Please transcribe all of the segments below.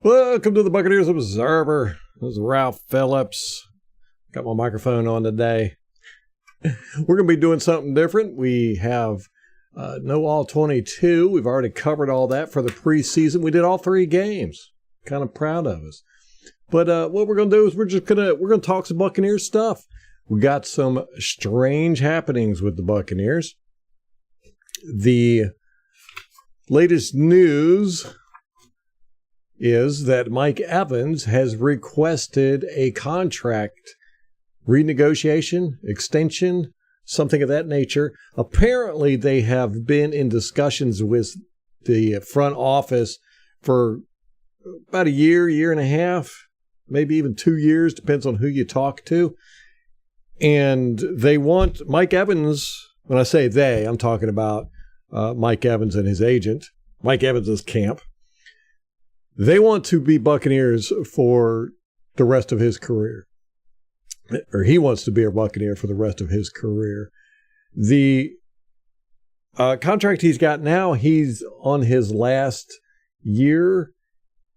Welcome to the Buccaneers Observer. This is Ralph Phillips. Got my microphone on today. We're going to be doing something different. We have no All-22. We've already covered all that for the preseason. We did all three games. Kind of proud of us. But what we're going to do is we're going to talk some Buccaneers stuff. We got some strange happenings with the Buccaneers. The latest news is that Mike Evans has requested a contract renegotiation, extension, something of that nature. Apparently, they have been in discussions with the front office for about a year and a half, maybe even 2 years, depends on who you talk to. And they want Mike Evans, when I say they, I'm talking about Mike Evans and his agent, Mike Evans' camp. They want to be Buccaneers for the rest of his career. Or he wants to be a Buccaneer for the rest of his career. The contract he's got now, he's on his last year,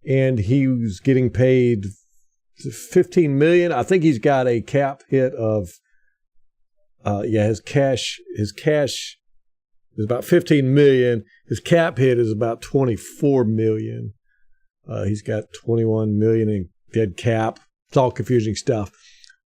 and he's getting paid $15 million. I think he's got a cap hit of, his cash is about $15 million. His cap hit is about $24 million. He's got $21 million in dead cap. It's all confusing stuff.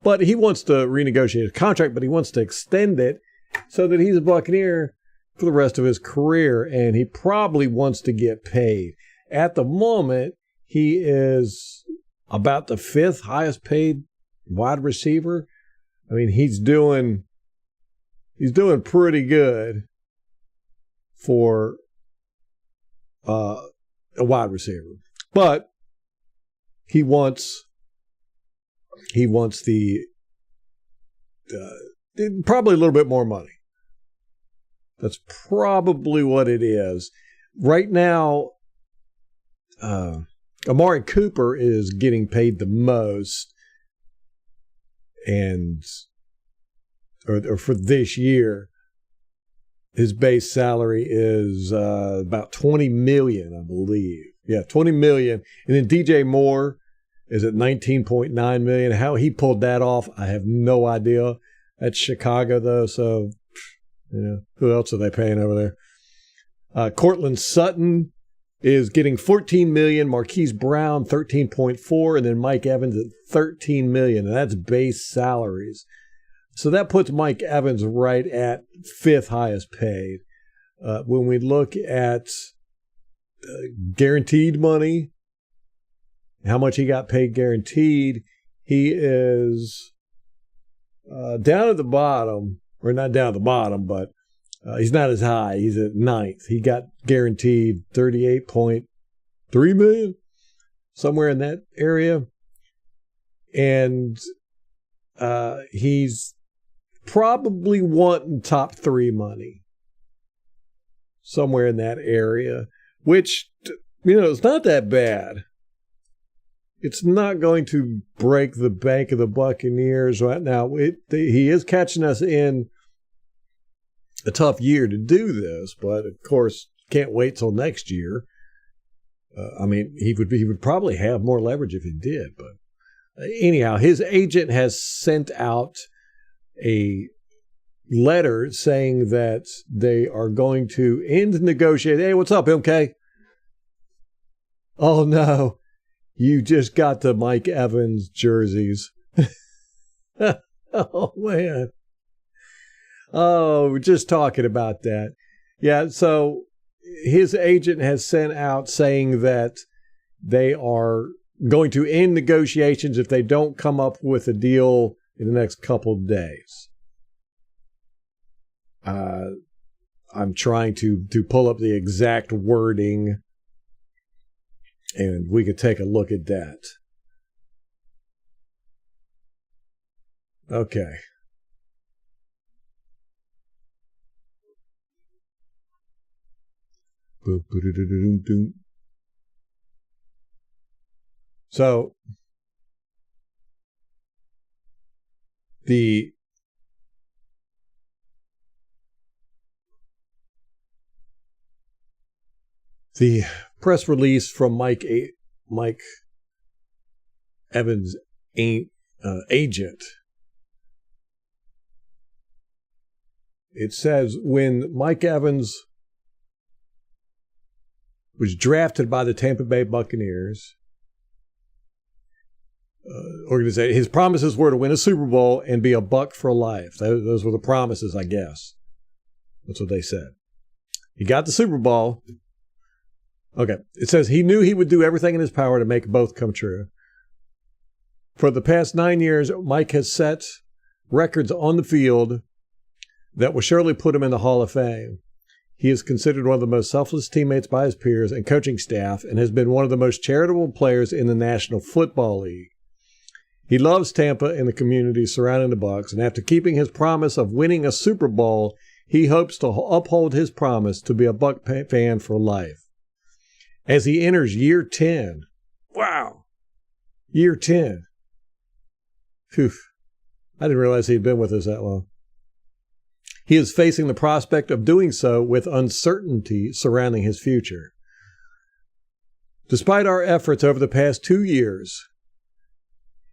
But he wants to renegotiate his contract, but he wants to extend it so that he's a Buccaneer for the rest of his career, and he probably wants to get paid. At the moment, he is about the fifth highest paid wide receiver. I mean, he's doing pretty good for a wide receiver. But he wants the probably a little bit more money. That's probably what it is. Right now, Amari Cooper is getting paid the most, and or for this year, his base salary is about $20 million, I believe. Yeah, $20 million. And then DJ Moore is at $19.9 million. How he pulled that off, I have no idea. That's Chicago, though, so who else are they paying over there? Cortland Sutton is getting $14 million. Marquise Brown, $13.4, and then Mike Evans at $13 million, and that's base salaries. So that puts Mike Evans right at fifth highest paid. When we look at guaranteed money, how much he got paid guaranteed, he is down at the bottom, or not down at the bottom, but he's not as high. He's at ninth. He got guaranteed $38.3 million, somewhere in that area. And he's probably wanting top three money, somewhere in that area. Which, it's not that bad. It's not going to break the bank of the Buccaneers right now. He is catching us in a tough year to do this, but of course, can't wait till next year. He would probably have more leverage if he did. But anyhow, his agent has sent out a letter saying that they are going to end negotiate. Hey, what's up, MK? Oh, no. You just got the Mike Evans jerseys. Oh, man. Oh, we're just talking about that. Yeah, so his agent has sent out saying that they are going to end negotiations if they don't come up with a deal in the next couple of days. I'm trying to pull up the exact wording, and we could take a look at that. Okay. So the press release from Mike Mike Evans' agent. It says when Mike Evans was drafted by the Tampa Bay Buccaneers organization, his promises were to win a Super Bowl and be a Buck for life. Those were the promises, I guess. That's what they said. He got the Super Bowl. Okay. It says he knew he would do everything in his power to make both come true. For the past 9 years, Mike has set records on the field that will surely put him in the Hall of Fame. He is considered one of the most selfless teammates by his peers and coaching staff and has been one of the most charitable players in the National Football League. He loves Tampa and the community surrounding the Bucs, and after keeping his promise of winning a Super Bowl, he hopes to uphold his promise to be a Buck fan for life. As he enters year 10, wow, year 10. Phew, I didn't realize he'd been with us that long. He is facing the prospect of doing so with uncertainty surrounding his future. Despite our efforts over the past 2 years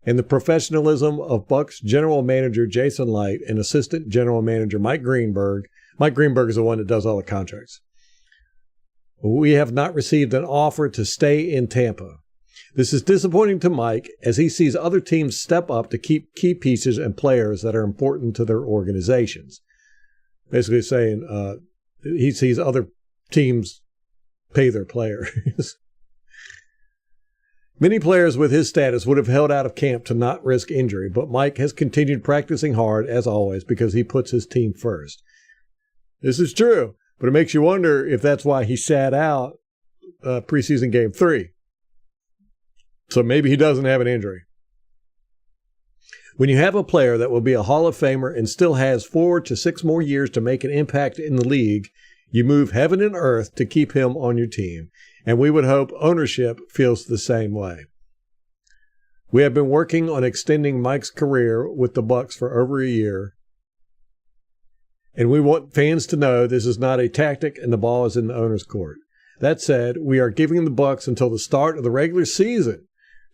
and the professionalism of Bucs general manager Jason Light and assistant general manager Mike Greenberg is the one that does all the contracts, we have not received an offer to stay in Tampa. This is disappointing to Mike as he sees other teams step up to keep key pieces and players that are important to their organizations. Basically saying he sees other teams pay their players. Many players with his status would have held out of camp to not risk injury, but Mike has continued practicing hard, as always, because he puts his team first. This is true, but it makes you wonder if that's why he sat out preseason game 3. So maybe he doesn't have an injury. When you have a player that will be a Hall of Famer and still has 4 to 6 more years to make an impact in the league, you move heaven and earth to keep him on your team. And we would hope ownership feels the same way. We have been working on extending Mike's career with the Bucs for over a year. And we want fans to know this is not a tactic and the ball is in the owner's court. That said, we are giving the Bucs until the start of the regular season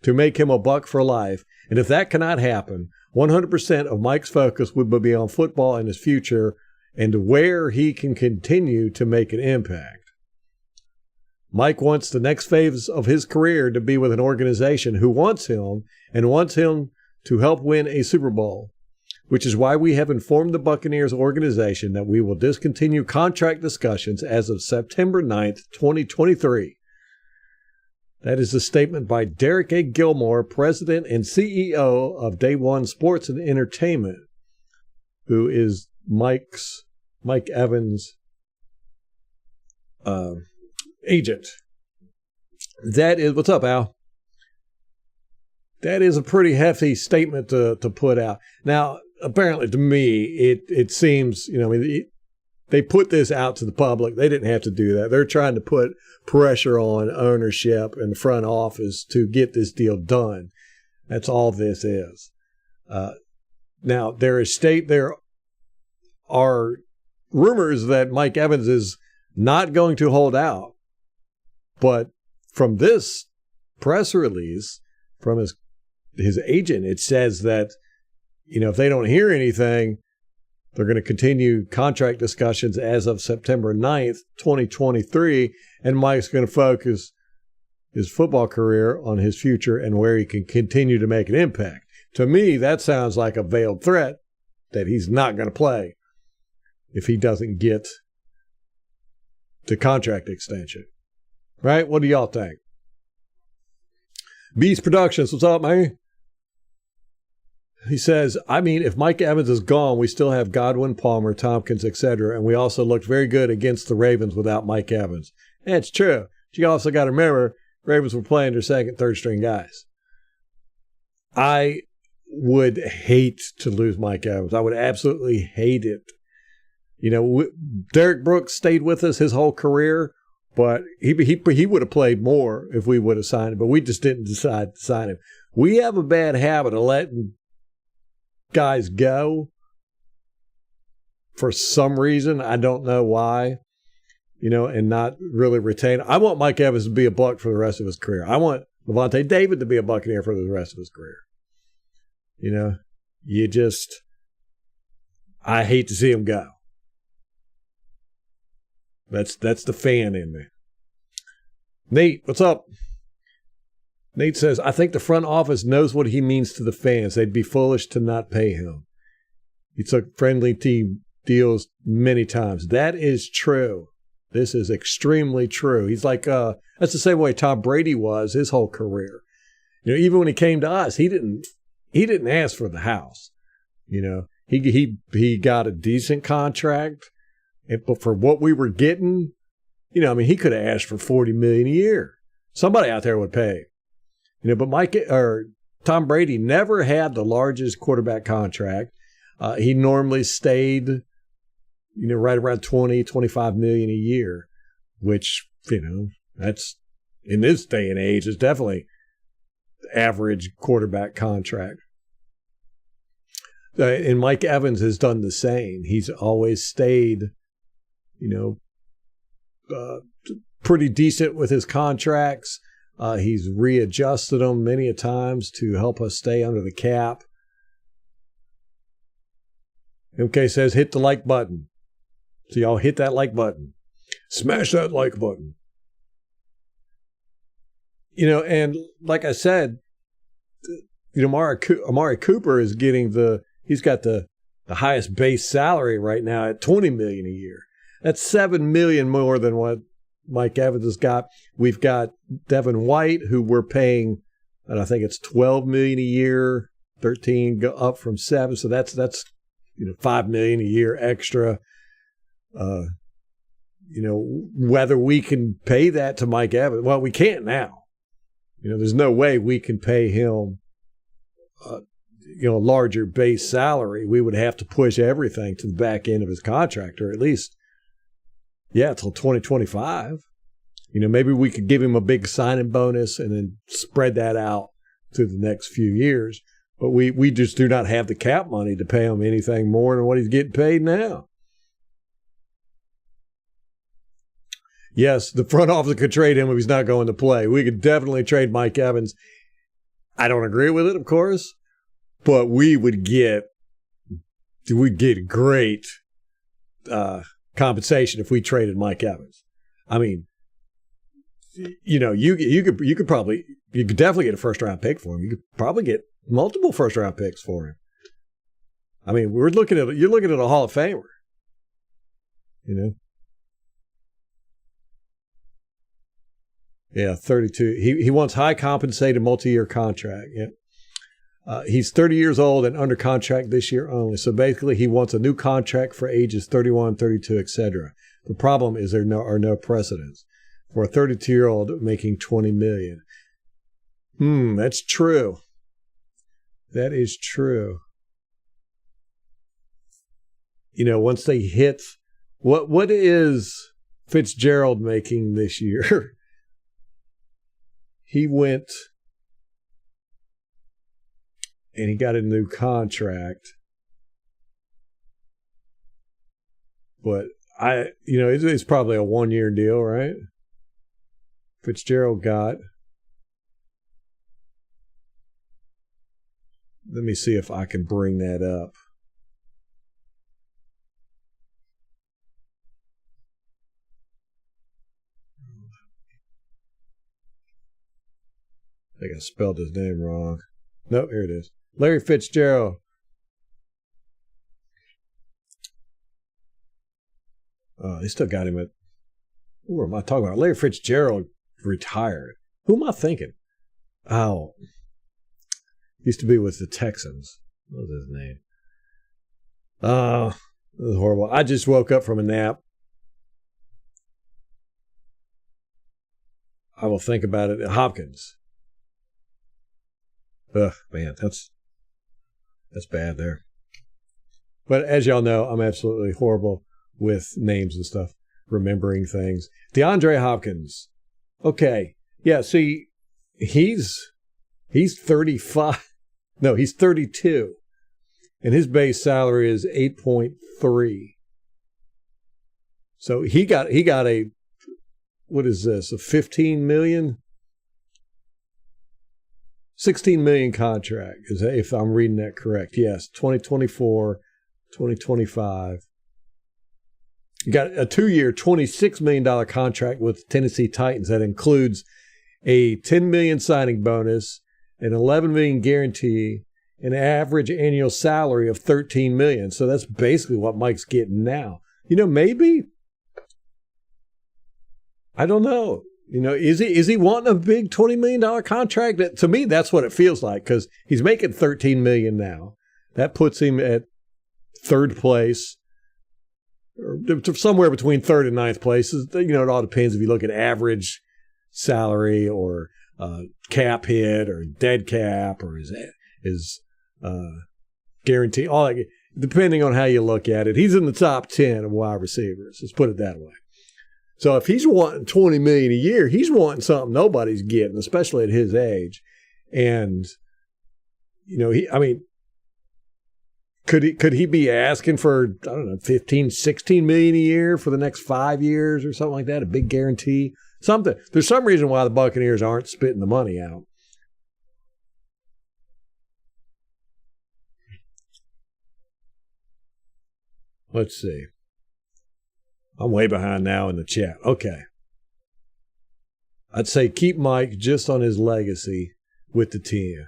to make him a Buck for life. And if that cannot happen, 100% of Mike's focus would be on football and his future and where he can continue to make an impact. Mike wants the next phase of his career to be with an organization who wants him and wants him to help win a Super Bowl, which is why we have informed the Buccaneers organization that we will discontinue contract discussions as of September 9th, 2023. That is a statement by Derek A. Gilmore, President and CEO of Day One Sports and Entertainment, who is Mike Evans' agent. That is, what's up, Al? That is a pretty hefty statement to put out. Now, apparently to me, it seems, they put this out to the public. They didn't have to do that. They're trying to put pressure on ownership and the front office to get this deal done. That's all this is. Now, there are rumors that Mike Evans is not going to hold out. But from this press release from his agent, it says that, if they don't hear anything, they're going to continue contract discussions as of September 9th, 2023, and Mike's going to focus his football career on his future and where he can continue to make an impact. To me, that sounds like a veiled threat that he's not going to play if he doesn't get the contract extension. Right? What do y'all think? Beast Productions, what's up, man? He says, if Mike Evans is gone, we still have Godwin, Palmer, Tompkins, etc., and we also looked very good against the Ravens without Mike Evans. And it's true. But you also got to remember, Ravens were playing their second, third string guys. I would hate to lose Mike Evans. I would absolutely hate it. Derek Brooks stayed with us his whole career, but he would have played more if we would have signed him, but we just didn't decide to sign him. We have a bad habit of letting guys go for some reason. I don't know why, and not really retain. I want Mike Evans to be a Buck for the rest of his career. I want Levante David to be a Buccaneer for the rest of his career. You know, I hate to see him go. That's the fan in me. Nate, what's up? Nate says, I think the front office knows what he means to the fans. They'd be foolish to not pay him. He took friendly team deals many times. That is true. This is extremely true. He's like, that's the same way Tom Brady was his whole career. You know, even when he came to us, he didn't ask for the house. You know, he got a decent contract, but for what we were getting, you know, I mean, he could have asked for $40 million a year. Somebody out there would pay. You know, but Tom Brady never had the largest quarterback contract. He normally stayed, you know, right around 20, 25 million a year, which, you know, that's in this day and age is definitely the average quarterback contract. And Mike Evans has done the same. He's always stayed, you know, pretty decent with his contracts. He's readjusted them many a times to help us stay under the cap. MK says, hit the like button. So y'all hit that like button. Smash that like button. You know, and like I said, you know, Amari Cooper is getting he's got the highest base salary right now at $20 million a year. That's $7 million more than what Mike Evans has got. We've got Devin White, who we're paying, and I think it's $12 million a year, 13 go up from 7. So that's you know, $5 million a year extra. You know, whether we can pay that to Mike Evans, well, we can't now. You know, there's no way we can pay him, you know, a larger base salary. We would have to push everything to the back end of his contract, or at least, yeah, till 2025. You know, maybe we could give him a big signing bonus and then spread that out through the next few years. But we just do not have the cap money to pay him anything more than what he's getting paid now. Yes, the front office could trade him if he's not going to play. We could definitely trade Mike Evans. I don't agree with it, of course, but we'd get great compensation if we traded Mike Evans. I mean, you know, you could definitely get a first round pick for him. You could probably get multiple first round picks for him. I mean, you're looking at a Hall of Famer. You know. Yeah, 32. He wants high compensated multi-year contract. Yeah. He's 30 years old and under contract this year only. So basically he wants a new contract for ages 31, 32, etc. The problem is there are no precedents for a 32-year-old making $20 million. That's true. That is true. You know, once they hit, what is Fitzgerald making this year? He went and he got a new contract. But it's probably a 1-year deal, right? Fitzgerald got. Let me see if I can bring that up. I think I spelled his name wrong. No, here it is. Larry Fitzgerald. They still got him at. Who am I talking about? Larry Fitzgerald retired. Who am I thinking? Oh, used to be with the Texans. What was his name? Oh, it was horrible. I just woke up from a nap. I will think about it. Hopkins. Ugh, man, that's bad there. But as y'all know, I'm absolutely horrible with names and stuff, remembering things. DeAndre Hopkins. Okay. Yeah, see, he's 35. No, he's 32. And his base salary is 8.3. So he got a, what is this, a $15 million $16 million contract, if I'm reading that correct. Yes, 2024, 2025. You got a 2-year, $26 million contract with the Tennessee Titans that includes a $10 million signing bonus, an $11 million guarantee, an average annual salary of $13 million. So that's basically what Mike's getting now. Maybe, I don't know. Is he wanting a big $20 million contract? To me, that's what it feels like, because he's making $13 million now. That puts him at third place, or somewhere between third and ninth place. It all depends if you look at average salary or cap hit or dead cap or his guarantee. All that, depending on how you look at it, he's in the top 10 of wide receivers. Let's put it that way. So if he's wanting $20 million a year, he's wanting something nobody's getting, especially at his age. And could he be asking for, I don't know, 15, 16 million a year for the next 5 years or something like that? A big guarantee, something. There's some reason why the Buccaneers aren't spitting the money out. Let's see. I'm way behind now in the chat. Okay. I'd say keep Mike just on his legacy with the team.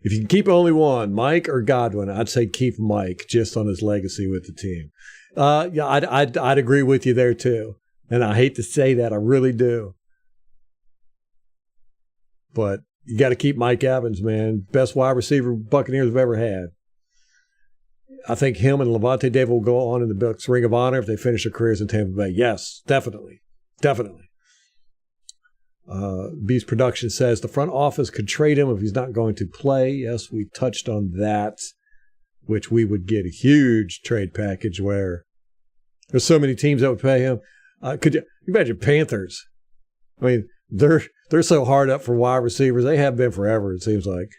If you can keep only one, Mike or Godwin, I'd say keep Mike just on his legacy with the team. Yeah, I'd agree with you there too. And I hate to say that, I really do. But you got to keep Mike Evans, man. Best wide receiver Buccaneers have ever had. I think him and Levante David will go on in the Bucs Ring of Honor if they finish their careers in Tampa Bay. Yes, definitely. Definitely. Beast Production says the front office could trade him if he's not going to play. Yes, we touched on that, which we would get a huge trade package where there's so many teams that would pay him. Could you imagine Panthers? I mean, they're so hard up for wide receivers. They have been forever, it seems like.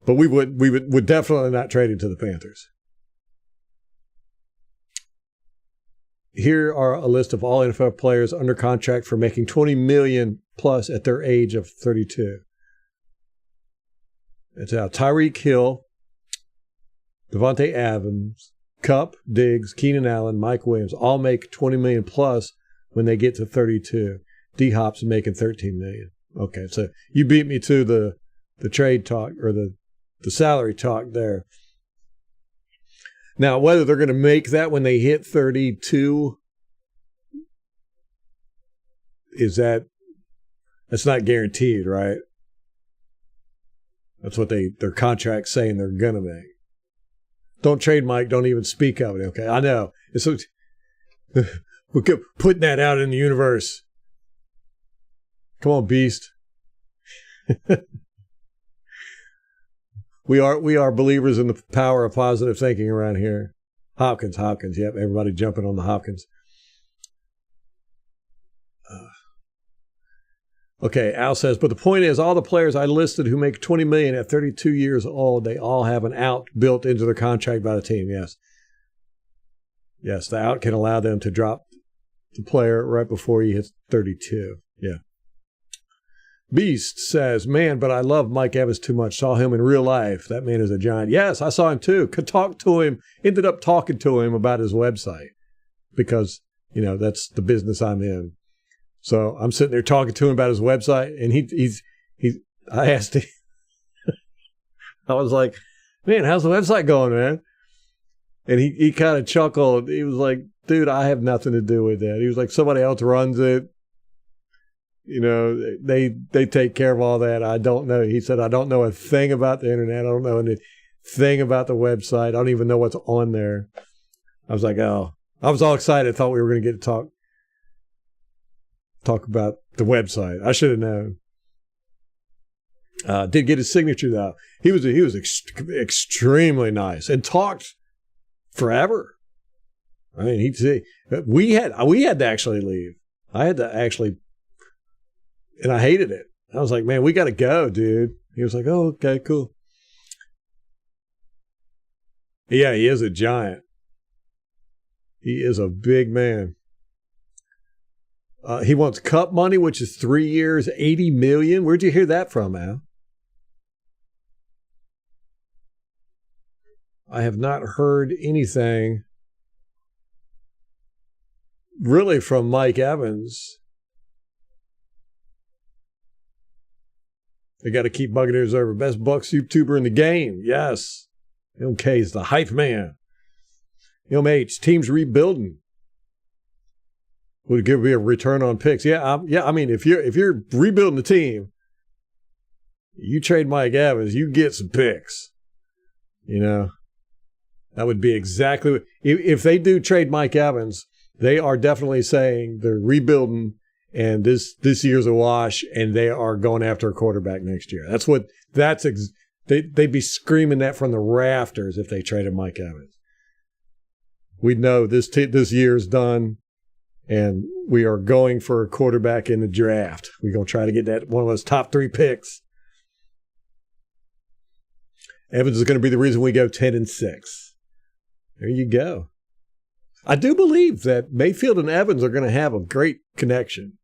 But we would definitely not trade him to the Panthers. Here are a list of all NFL players under contract for making $20 million plus at their age of 32. It's out. Tyreek Hill, Devontae Adams, Kupp, Diggs, Keenan Allen, Mike Williams all make $20 million plus when they get to 32. D-Hop's making $13 million. Okay, so you beat me to the trade talk or the salary talk there. Now, whether they're going to make that when they hit 32, that's not guaranteed, right? That's what their contract's saying they're going to make. Don't trade Mike. Don't even speak of it, okay? I know. We're putting that out in the universe. Come on, Beast. We are believers in the power of positive thinking around here. Hopkins. Yep, everybody jumping on the Hopkins. Okay, Al says, but the point is, all the players I listed who make $20 million at 32 years old, they all have an out built into their contract by the team. Yes, the out can allow them to drop the player right before he hits 32. Yeah. Beast says, man, but I love Mike Evans too much. Saw him in real life. That man is a giant. Yes, I saw him too. Could talk to him. Ended up talking to him about his website because, that's the business I'm in. So I'm sitting there talking to him about his website, and I asked him, I was like, man, how's the website going, man? And he kind of chuckled. He was like, dude, I have nothing to do with that. He was like, somebody else runs it. They take care of all that. I don't know. He said, I don't know a thing about the internet. I don't know anything about the website. I don't even know what's on there. I was like, oh, I was all excited. I thought we were going to get to talk about the website. I should have known. Did get his signature though. He was extremely nice and talked forever. I mean, we had to actually leave. I had to actually. And I hated it. I was like, man, we got to go, dude. He was like, oh, okay, cool. Yeah, he is a giant. He is a big man. He wants Kupp money, which is 3 years, $80 million. Where'd you hear that from, Al? I have not heard anything really from Mike Evans. They got to keep Buccaneers over. Best Bucs YouTuber in the game. Yes. MK is the hype man. MH, team's rebuilding. Would it be a return on picks? Yeah. I mean, if you're rebuilding the team, you trade Mike Evans, you get some picks. You know, that would be exactly what, if they do trade Mike Evans, they are definitely saying they're rebuilding and this year's a wash and they are going after a quarterback next year. They'd be screaming that from the rafters if they traded Mike Evans. We'd know this year's done and we are going for a quarterback in the draft. We're going to try to get that one of those top 3 picks. Evans is going to be the reason we go 10-6. There you go. I do believe that Mayfield and Evans are going to have a great connection.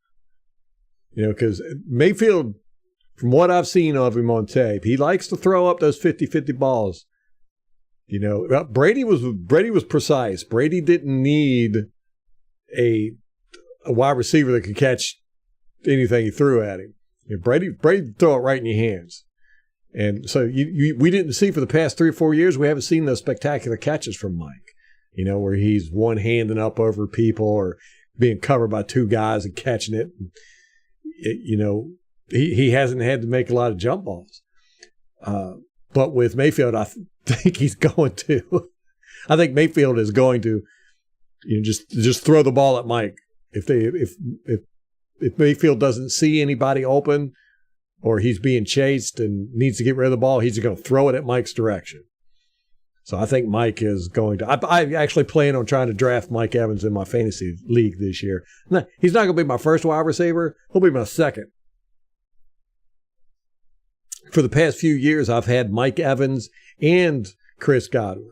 You know, because Mayfield, from what I've seen of him on tape, he likes to throw up those 50-50 balls. You know, Brady was precise. Brady didn't need a wide receiver that could catch anything he threw at him. You know, Brady throw it right in your hands. And so we didn't see for the past 3 or 4 years, we haven't seen those spectacular catches from Mike. You know, where he's one-handing up over people or being covered by 2 guys and catching it. You know, he hasn't had to make a lot of jump balls. But with Mayfield, I think he's going to. I think Mayfield is going to, you know, just throw the ball at Mike. If Mayfield doesn't see anybody open or he's being chased and needs to get rid of the ball, he's going to throw it at Mike's direction. So I think Mike is going to. I actually plan on trying to draft Mike Evans in my fantasy league this year. No, he's not going to be my first wide receiver. He'll be my second. For the past few years, I've had Mike Evans and Chris Godwin.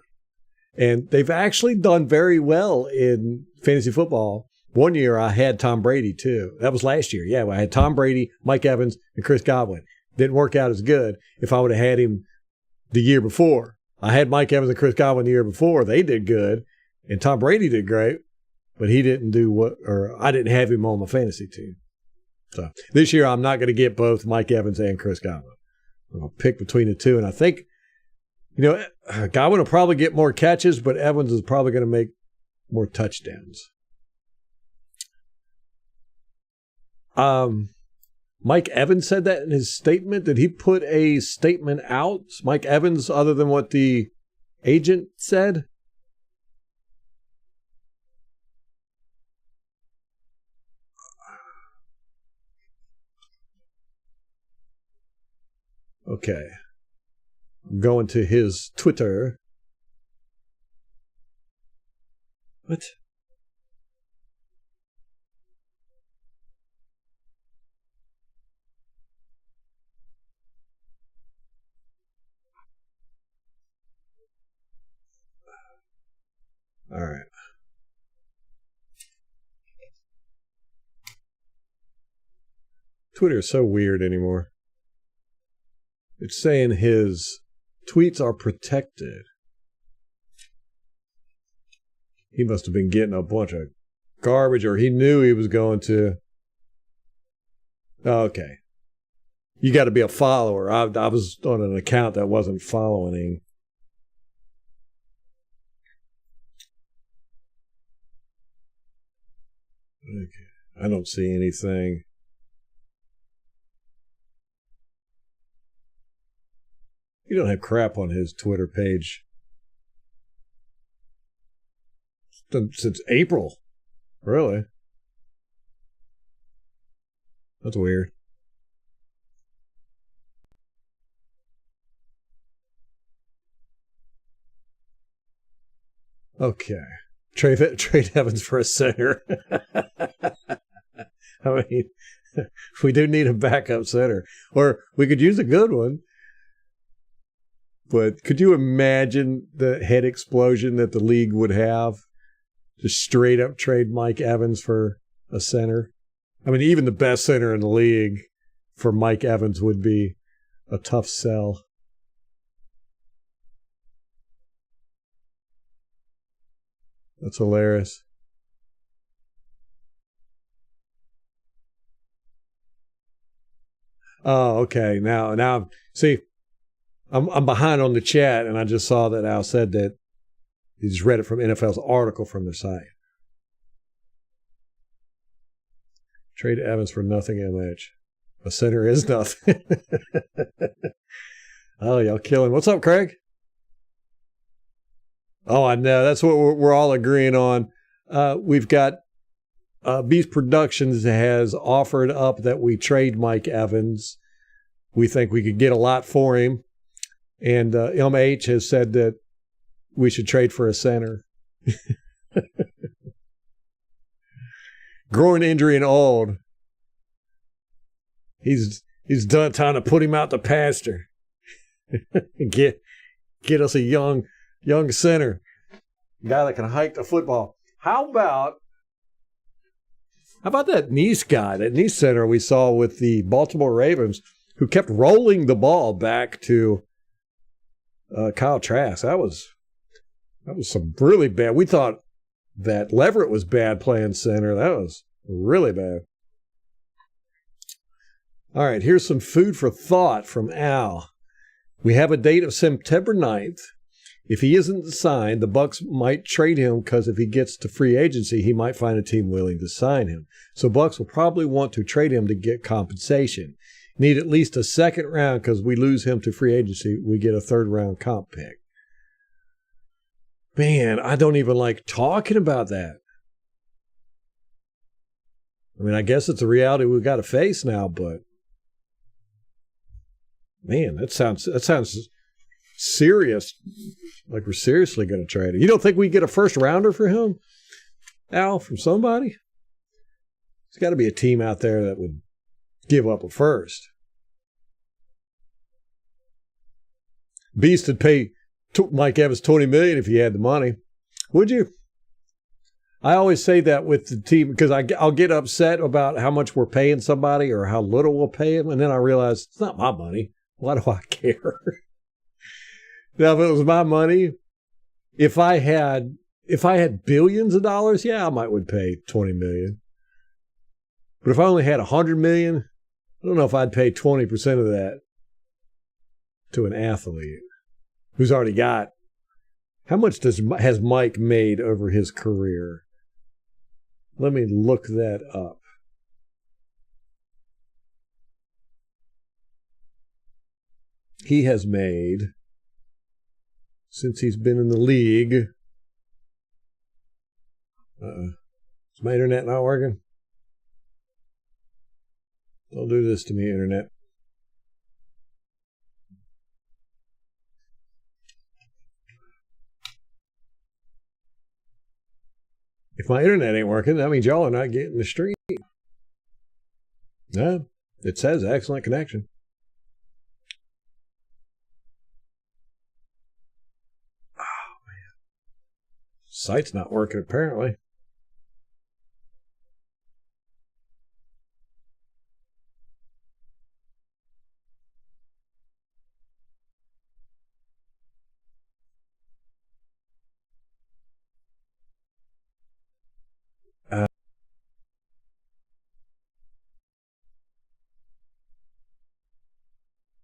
And they've actually done very well in fantasy football. One year, I had Tom Brady, too. That was last year. Yeah, I had Tom Brady, Mike Evans, and Chris Godwin. Didn't work out as good if I would have had him the year before. I had Mike Evans and Chris Godwin the year before. They did good. And Tom Brady did great. But he didn't I didn't have him on my fantasy team. So this year, I'm not going to get both Mike Evans and Chris Godwin. I'll pick between the two. And I think, you know, Godwin will probably get more catches, but Evans is probably going to make more touchdowns. Mike Evans said that in his statement. Did he put a statement out, Mike Evans, other than what the agent said? Okay. I'm going to his Twitter. What? All right. Twitter is so weird anymore. It's saying his tweets are protected. He must have been getting a bunch of garbage, or he knew he was going to. Okay. You got to be a follower. I was on an account that wasn't following him. Okay. I don't see anything. He don't have crap on his Twitter page since April. Really? That's weird. Okay. Trade Evans for a center. I mean, we do need a backup center. Or we could use a good one. But could you imagine the head explosion that the league would have? Just straight up trade Mike Evans for a center. I mean, even the best center in the league for Mike Evans would be a tough sell. That's hilarious. Oh, okay. Now, see, I'm behind on the chat, and I just saw that Al said that he just read it from NFL's article from their site. Trade Evans for nothing MH. A center is nothing. Oh, y'all killing. What's up, Craig? Oh, I know. That's what we're all agreeing on. We've got Beast Productions has offered up that we trade Mike Evans. We think we could get a lot for him. And MH has said that we should trade for a center. Groin injury and old. He's done time to put him out the pasture. Get us a young center. Guy that can hike the football. How about that Nice guy, that Nice center we saw with the Baltimore Ravens, who kept rolling the ball back to Kyle Trask? That was some really bad. We thought that Leverett was bad playing center. That was really bad. All right, here's some food for thought from Al. We have a date of September 9th. If he isn't signed, the Bucs might trade him because if he gets to free agency, he might find a team willing to sign him. So Bucs will probably want to trade him to get compensation. Need at least a second round because we lose him to free agency, we get a third round comp pick. Man, I don't even like talking about that. I mean, I guess it's a reality we've got to face now, but man, that sounds serious. Like we're seriously going to trade him. You don't think we get a first rounder for him, Al, from somebody? There's got to be a team out there that would give up a first. Beast would pay Mike Evans $20 million if he had the money. Would you? I always say that with the team because I'll get upset about how much we're paying somebody or how little we'll pay him, and then I realize it's not my money. Why do I care? Now, if it was my money, if I had billions of dollars, yeah, I would pay $20 million. But if I only had $100 million, I don't know if I'd pay 20% of that to an athlete who's already got. How much has Mike made over his career? Let me look that up. He has made, since he's been in the league, is my internet not working? Don't do this to me, internet. If my internet ain't working, that means y'all are not getting the stream. No, it says excellent connection. Oh, man. Site's not working, apparently.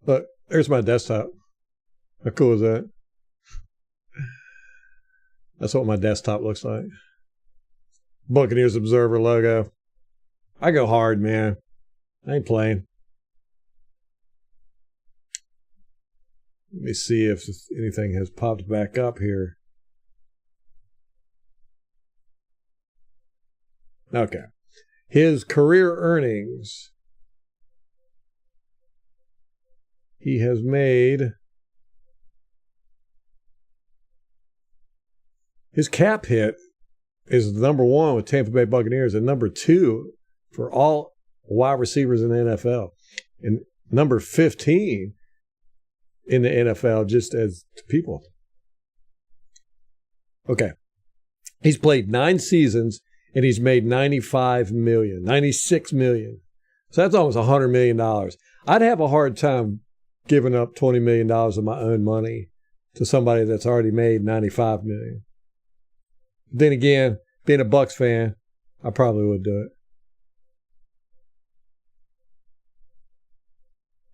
Look, there's my desktop. How cool is that? That's what my desktop looks like. Buccaneers Observer logo. I go hard, man. I ain't playing. Let me see if anything has popped back up here. Okay. His career earnings. He has made, his cap hit is number one with Tampa Bay Buccaneers and number two for all wide receivers in the NFL. And number 15 in the NFL just as people. Okay. He's played 9 seasons and he's made $96 million. So that's almost $100 million. I'd have a hard time giving up $20 million of my own money to somebody that's already made $95 million. Then again, being a Bucs fan, I probably would do it.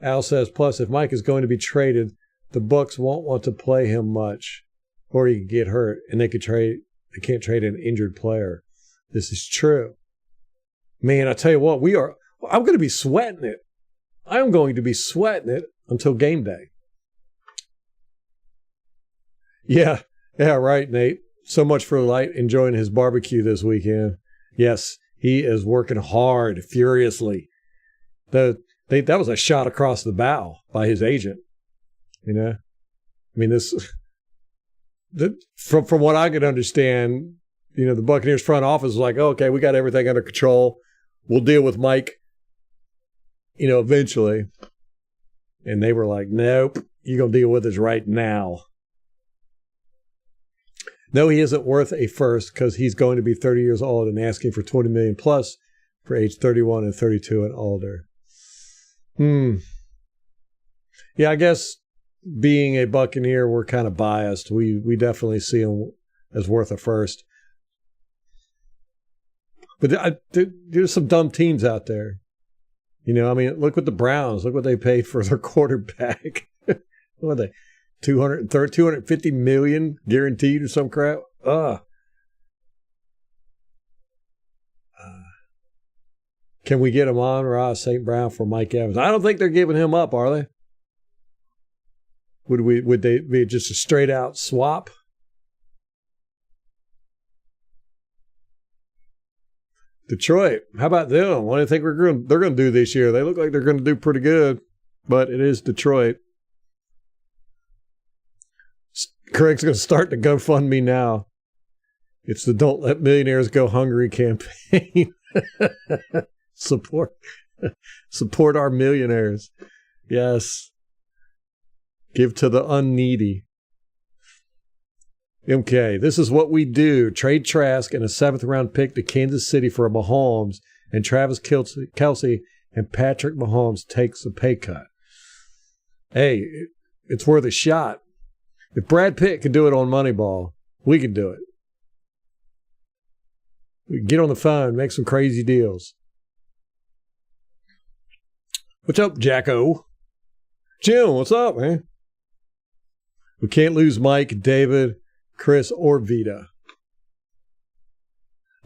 Al says, plus, if Mike is going to be traded, the Bucs won't want to play him much, or he could get hurt, and they can't trade an injured player. This is true. Man, I tell you what, I'm going to be sweating it. I'm going to be sweating it until game day. Yeah, right, Nate. So much for Light enjoying his barbecue this weekend. Yes, he is working hard, furiously. That was a shot across the bow by his agent. You know, I mean, from what I could understand, you know, the Buccaneers front office was like, oh, okay, we got everything under control. We'll deal with Mike, you know, eventually. And they were like, nope, you're going to deal with us right now. No, he isn't worth a first because he's going to be 30 years old and asking for $20 million plus for age 31 and 32 and older. Yeah, I guguess being a Buccaneer, we're kind of biased. We definitely see him as worth a first. But there's some dumb teams out there. You know, I mean, look at the Browns. Look what they paid for their quarterback. What are they? $250 million guaranteed or some crap? Can we get Amon-Ra St. Brown for Mike Evans? I don't think they're giving him up, are they? Would they be just a straight out swap? Detroit, how about them? What do you think they're going to do this year? They look like they're going to do pretty good, but it is Detroit. Craig's going to start the GoFundMe now. It's the Don't Let Millionaires Go Hungry campaign. Support our millionaires. Yes. Give to the unneedy. MK, this is what we do. Trade Trask and a 7th round pick to Kansas City for a Mahomes, and Travis Kelce and Patrick Mahomes takes a pay cut. Hey, it's worth a shot. If Brad Pitt can do it on Moneyball, we can do it. We can get on the phone, make some crazy deals. What's up, Jacko? Jim, what's up, man? We can't lose Mike, David, Chris, or Vita.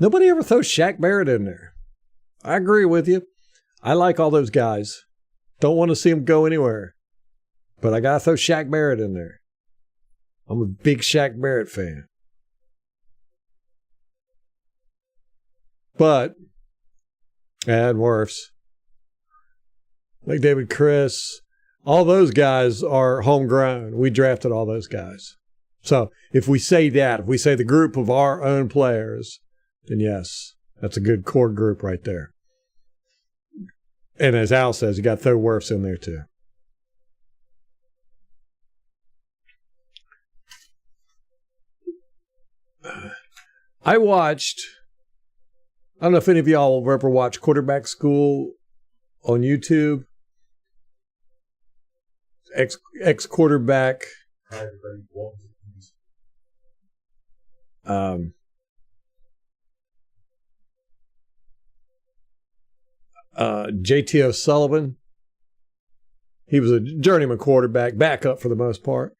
Nobody ever throws Shaq Barrett in there. I agree with you. I like all those guys. Don't want to see them go anywhere. But I got to throw Shaq Barrett in there. I'm a big Shaq Barrett fan. But, add Wirfs. Like David, Chris, all those guys are homegrown. We drafted all those guys. So if we say that, if we say the group of our own players, then yes, that's a good core group right there. And as Al says, you got to throw Wirfs in there too. I don't know if any of y'all will ever watch Quarterback School on YouTube. Ex-quarterback. JT O'Sullivan. He was a journeyman quarterback, backup for the most part.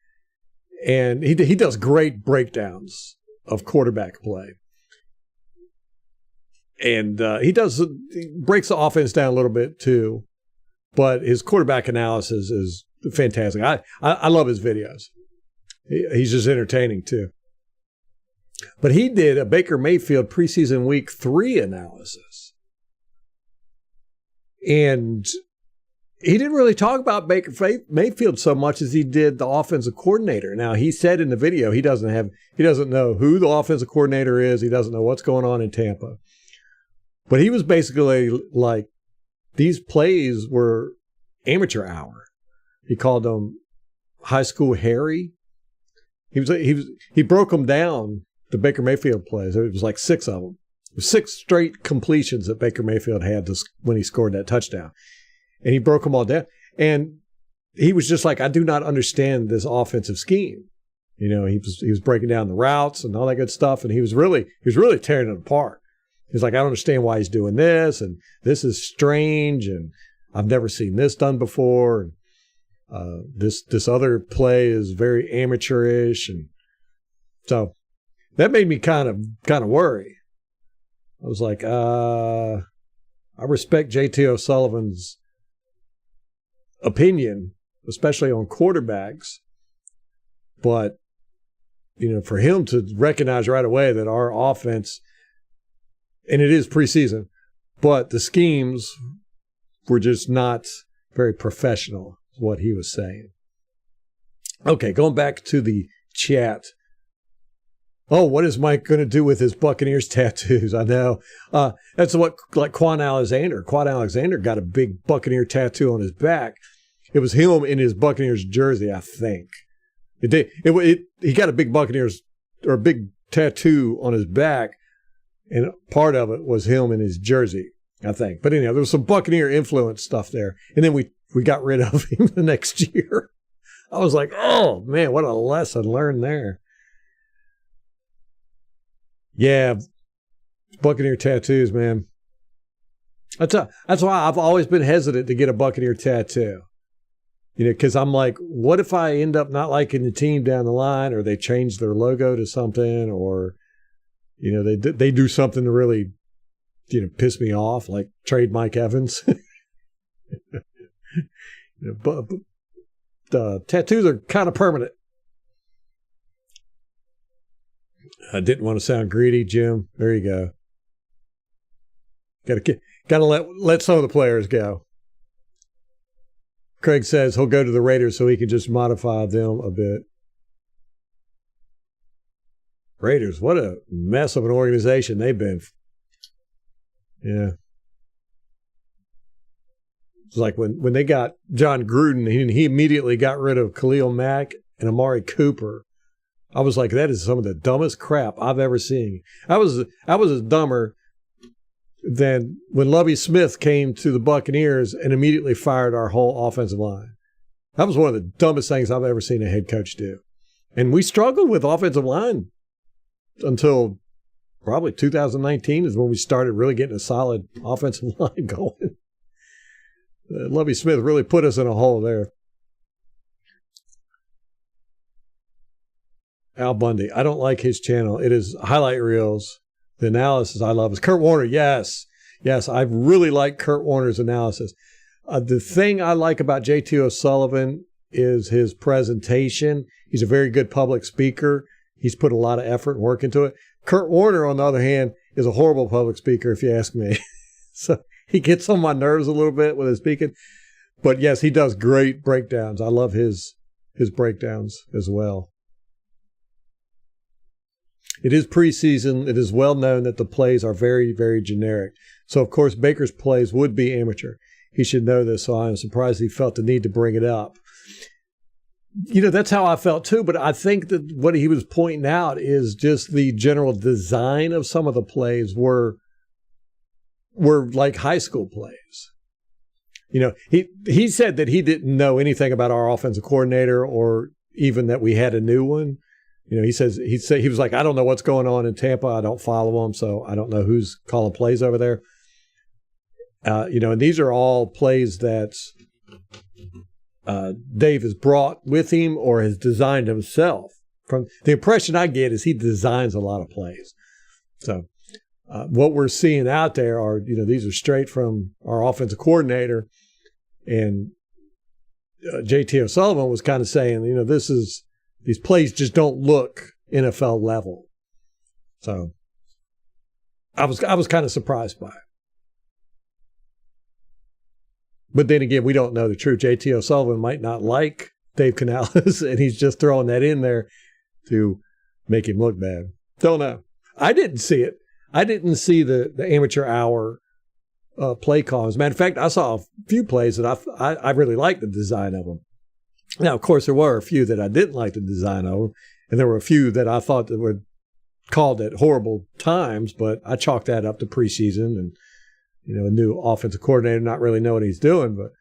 And he does great breakdowns of quarterback play. And he breaks the offense down a little bit too. But his quarterback analysis is fantastic. I love his videos. He's just entertaining too. But he did a Baker Mayfield preseason week 3 analysis. And he didn't really talk about Baker Mayfield so much as he did the offensive coordinator. Now, he said in the video he doesn't know who the offensive coordinator is. He doesn't know what's going on in Tampa. But he was basically like, these plays were amateur hour. He called them high school Harry. He broke them down, the Baker Mayfield plays. It was like 6 of them. 6 straight completions that Baker Mayfield had when he scored that touchdown. And he broke them all down. And he was just like, I do not understand this offensive scheme. He was breaking down the routes and all that good stuff, and he was really tearing it apart. He's like, I don't understand why he's doing this, and this is strange, and I've never seen this done before. And this other play is very amateurish, and so that made me kind of worry. I was like, I respect J.T. O'Sullivan's opinion, especially on quarterbacks, but for him to recognize right away that our offense, and it is preseason, but the schemes were just not very professional, is what he was saying. Okay, going back to the chat. Oh, what is Mike going to do with his Buccaneers tattoos? I know. That's what, like Quan Alexander. Quan Alexander got a big Buccaneer tattoo on his back. It was him in his Buccaneers jersey, I think. He got a big Buccaneers, or a big tattoo on his back, and part of it was him in his jersey, I think. But anyhow, there was some Buccaneer influence stuff there. And then we got rid of him the next year. I was like, oh, man, what a lesson learned there. Yeah, Buccaneer tattoos, man. That's why I've always been hesitant to get a Buccaneer tattoo. Because I'm like, what if I end up not liking the team down the line, or they change their logo to something, or they do something to really piss me off, like trade Mike Evans. But the tattoos are kind of permanent. I didn't want to sound greedy, Jim. There you go. Got to let some of the players go. Craig says he'll go to the Raiders so he can just modify them a bit. Raiders, what a mess of an organization they've been. Yeah. It's like when they got John Gruden, he immediately got rid of Khalil Mack and Amari Cooper. I was like, that is some of the dumbest crap I've ever seen. I was dumber than when Lovie Smith came to the Buccaneers and immediately fired our whole offensive line. That was one of the dumbest things I've ever seen a head coach do. And we struggled with offensive line until probably 2019 is when we started really getting a solid offensive line going. Lovie Smith really put us in a hole there. Al Bundy. I don't like his channel. It is highlight reels. The analysis I love is Kurt Warner. Yes. I really like Kurt Warner's analysis. The thing I like about J.T. O'Sullivan is his presentation. He's a very good public speaker. He's put a lot of effort and work into it. Kurt Warner, on the other hand, is a horrible public speaker, if you ask me. So he gets on my nerves a little bit with his speaking. But yes, he does great breakdowns. I love his breakdowns as well. It is preseason. It is well known that the plays are very, very generic. So, of course, Baker's plays would be amateur. He should know this, so I'm surprised he felt the need to bring it up. That's how I felt too, but I think that what he was pointing out is just the general design of some of the plays were like high school plays. He said that he didn't know anything about our offensive coordinator or even that we had a new one. He was like, I don't know what's going on in Tampa. I don't follow them, so I don't know who's calling plays over there. And these are all plays that Dave has brought with him or has designed himself. From the impression I get is he designs a lot of plays. So what we're seeing out there are, these are straight from our offensive coordinator. And J.T. O'Sullivan was kind of saying, these plays just don't look NFL level. So I was kind of surprised by it. But then again, we don't know the truth. J.T. O'Sullivan might not like Dave Canales, and he's just throwing that in there to make him look bad. Don't know. I didn't see it. I didn't see the amateur hour play call. As a matter of fact, I saw a few plays that I really liked the design of them. Now, of course, there were a few that I didn't like the design of them, and there were a few that I thought that were called at horrible times, but I chalked that up to preseason and, a new offensive coordinator not really know what he's doing. But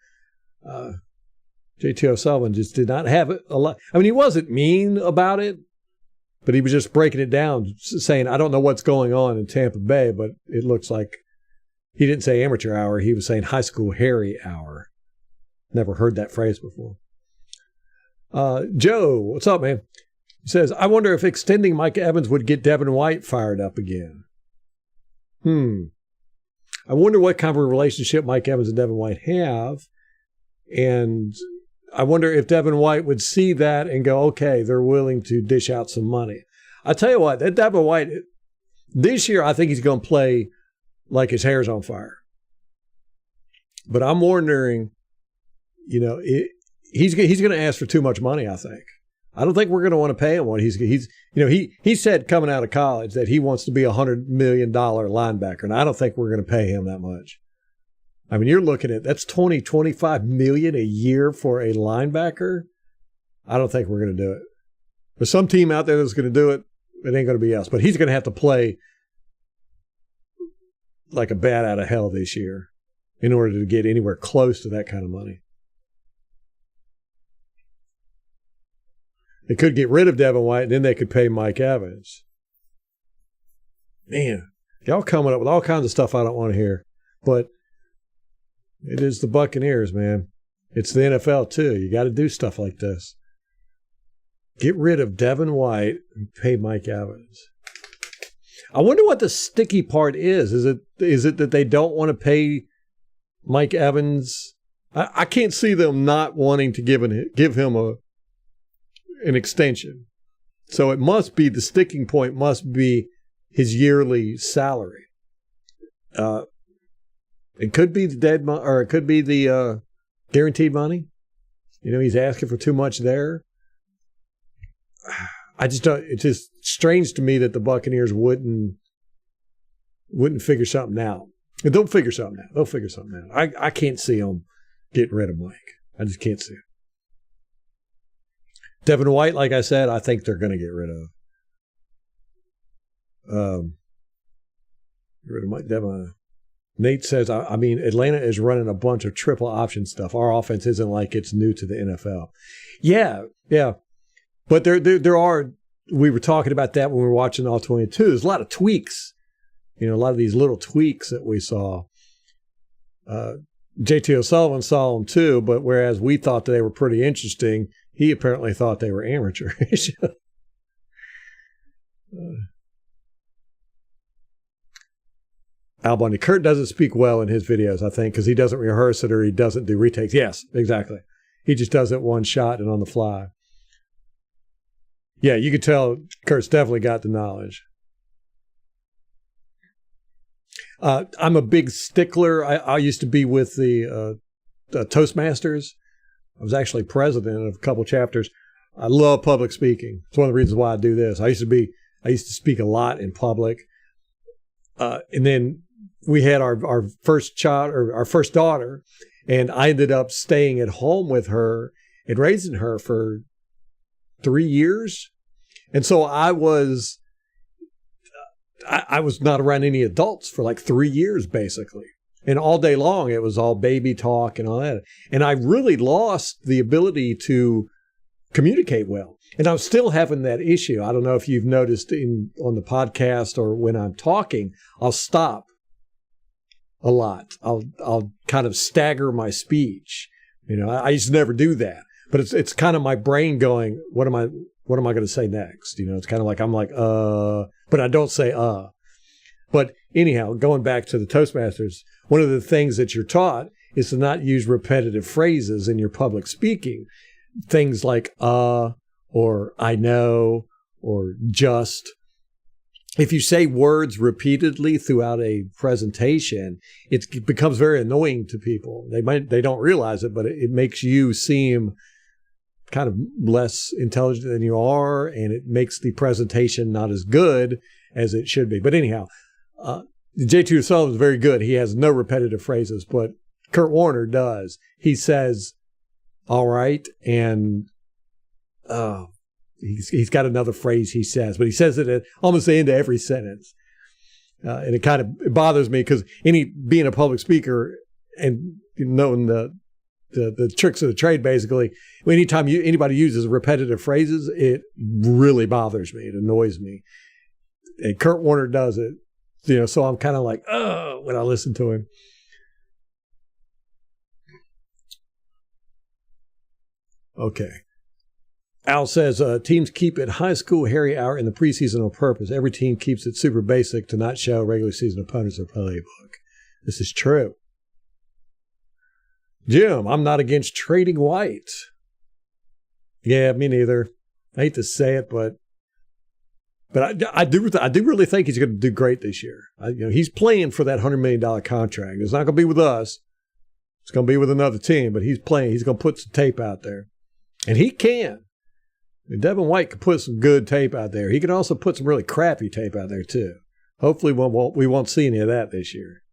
J.T. O'Sullivan just did not have it a lot. I mean, he wasn't mean about it, But he was just breaking it down, saying, I don't know what's going on in Tampa Bay, but it looks like he didn't say amateur hour. He was saying high school Harry hour. Never heard that phrase before. Joe, what's up, man? He says, I wonder if extending Mike Evans would get Devin White fired up again. I wonder what kind of a relationship Mike Evans and Devin White have. And I wonder if Devin White would see that and go, okay, they're willing to dish out some money. I tell you what, that Devin White, this year, I think he's going to play like his hair's on fire. But I'm wondering, he's going to ask for too much money, I think. I don't think we're going to want to pay him what he said coming out of college that he wants to be $100 million linebacker, and I don't think we're going to pay him that much. I mean, you're looking at that's $25 million a year for a linebacker. I don't think we're going to do it. There's some team out there that's going to do it. It ain't going to be us, but he's going to have to play like a bat out of hell this year in order to get anywhere close to that kind of money. They could get rid of Devin White, and then they could pay Mike Evans. Man, y'all coming up with all kinds of stuff I don't want to hear. But it is the Buccaneers, man. It's the NFL, too. You got to do stuff like this. Get rid of Devin White and pay Mike Evans. I wonder what the sticky part is. Is it that they don't want to pay Mike Evans? I can't see them not wanting to give him an extension. So it must be, the sticking point must be his yearly salary. It could be the dead money, or it could be the guaranteed money. He's asking for too much there. I just don't. It's just strange to me that the Buccaneers wouldn't figure something out. They'll figure something out. They'll figure something out. I can't see them getting rid of Mike. I just can't see it. Devin White, like I said, I think they're going to get rid of. Get rid of Mike. Devin. Nate says, I mean, Atlanta is running a bunch of triple option stuff. Our offense isn't like it's new to the NFL. Yeah. But there are, we were talking about that when we were watching All 22. There's a lot of tweaks, a lot of these little tweaks that we saw. JT O'Sullivan saw them too, but whereas we thought they were pretty interesting, he apparently thought they were amateurish. Al Bundy. Kurt doesn't speak well in his videos, I think, because he doesn't rehearse it or he doesn't do retakes. Yes, exactly. He just does it one shot and on the fly. Yeah, you could tell Kurt's definitely got the knowledge. I'm a big stickler. I used to be with the Toastmasters. I was actually president of a couple chapters. I love public speaking. It's one of the reasons why I do this. I used to speak a lot in public. And then we had our first child, or our first daughter, and I ended up staying at home with her and raising her for 3 years. And so I was not around any adults for like 3 years, basically. And all day long, it was all baby talk and all that. And I really lost the ability to communicate well. And I'm still having that issue. I don't know if you've noticed on the podcast or when I'm talking, I'll stop a lot. I'll kind of stagger my speech. I used to never do that. But it's kind of my brain going, what am I going to say next? It's kind of like, I'm like, but I don't say, But anyhow, going back to the Toastmasters, one of the things that you're taught is to not use repetitive phrases in your public speaking. Things like, or I know, or just. If you say words repeatedly throughout a presentation, it becomes very annoying to people. They don't realize it, but it makes you seem kind of less intelligent than you are, and it makes the presentation not as good as it should be. But anyhow, J.T. O'Sullivan is very good. He has no repetitive phrases, but Kurt Warner does. He says, all right, and he's got another phrase he says, but he says it at almost the end of every sentence. And it bothers me because being a public speaker and knowing the the tricks of the trade, basically. Anytime anybody uses repetitive phrases, it really bothers me. It annoys me. And Kurt Warner does it. So I'm kind of like, oh, when I listen to him. Okay. Al says, teams keep it high school Harry hour in the preseason on purpose. Every team keeps it super basic to not show regular season opponents their playbook. This is true. Jim, I'm not against trading White. Yeah, me neither. I hate to say it, but I do really think he's going to do great this year. He's playing for that $100 million contract. It's not going to be with us. It's going to be with another team, but he's playing. He's going to put some tape out there. And he can. And Devin White can put some good tape out there. He can also put some really crappy tape out there, too. Hopefully we won't see any of that this year.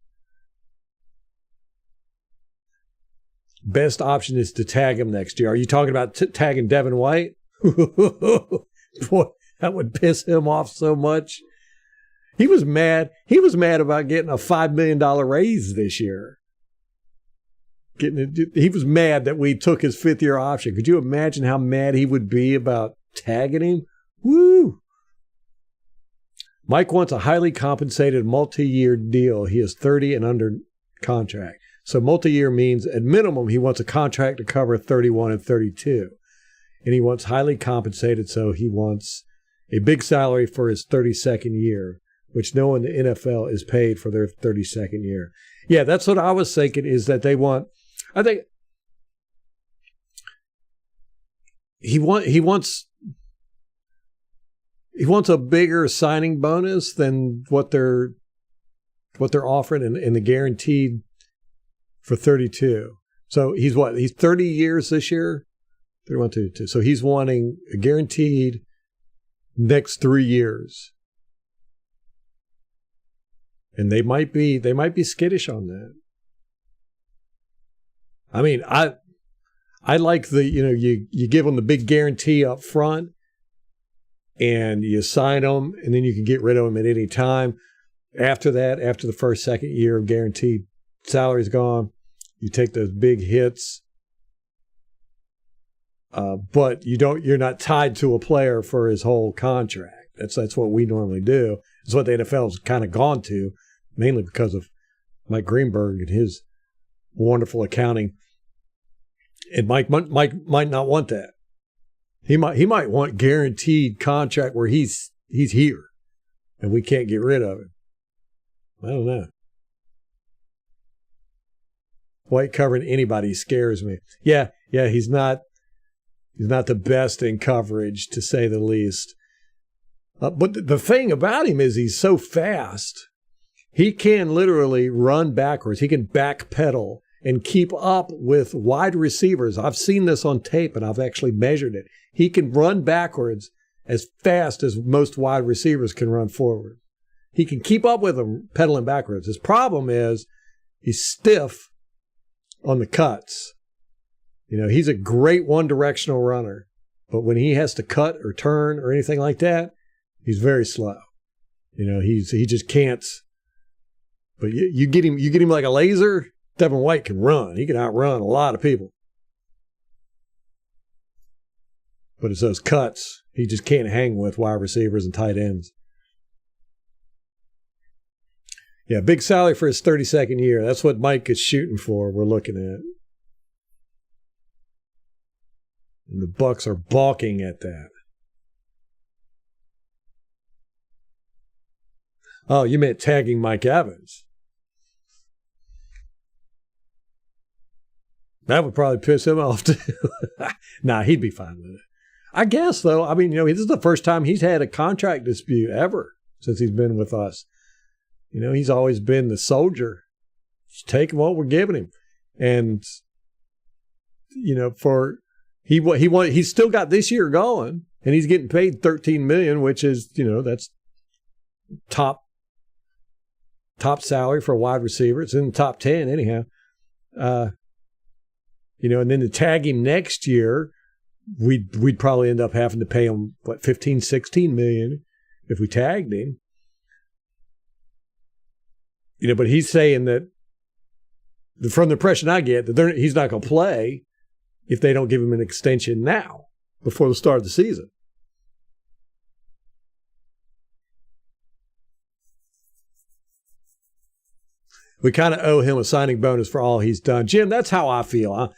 Best option is to tag him next year. Are you talking about tagging Devin White? Boy, that would piss him off so much. He was mad. He was mad about getting a $5 million raise this year. He was mad that we took his fifth-year option. Could you imagine how mad he would be about tagging him? Woo! Mike wants a highly compensated multi-year deal. He is 30 and under contract. So multi-year means at minimum he wants a contract to cover 31 and 32. And he wants highly compensated, so he wants a big salary for his 32nd year, which no one in the NFL is paid for their 32nd year. Yeah, that's what I was thinking, is that they want, I think he wants a bigger signing bonus than what they're offering in the guaranteed for 32. So he's what? He's 30 years this year? 31, 32. So he's wanting a guaranteed next 3 years. And they might be skittish on that. I mean, I like you give them the big guarantee up front and you sign them, and then you can get rid of them at any time. After that, after the first, second year of guaranteed salary's gone, you take those big hits. But you're not tied to a player for his whole contract. That's what we normally do. It's what the NFL's kind of gone to, mainly because of Mike Greenberg and his wonderful accounting. And Mike might not want that. He might want guaranteed contract where he's here and we can't get rid of him. I don't know. White covering anybody scares me. Yeah, he's not the best in coverage, to say the least. But the thing about him is he's so fast. He can literally run backwards. He can backpedal and keep up with wide receivers. I've seen this on tape, and I've actually measured it. He can run backwards as fast as most wide receivers can run forward. He can keep up with them pedaling backwards. His problem is he's stiff on the cuts. He's a great one-directional runner, but when he has to cut or turn or anything like that, he's very slow. He just can't. But you get him like a laser. Devin White can run. He can outrun a lot of people. But it's those cuts he just can't hang with wide receivers and tight ends. Yeah, big salary for his 32nd year. That's what Mike is shooting for, we're looking at. And the Bucs are balking at that. Oh, you meant tagging Mike Evans. That would probably piss him off, too. Nah, he'd be fine with it. I guess, though, I mean, this is the first time he's had a contract dispute ever since he's been with us. He's always been the soldier. Just taking what we're giving him. And, he's still got this year going, and he's getting paid $13 million, which is, that's top salary for a wide receiver. It's in the top 10 anyhow. And then to tag him next year, we'd probably end up having to pay him, 15, 16 million if we tagged him. But he's saying that from the impression I get, that he's not going to play if they don't give him an extension now before the start of the season. We kind of owe him a signing bonus for all he's done. Jim, that's how I feel.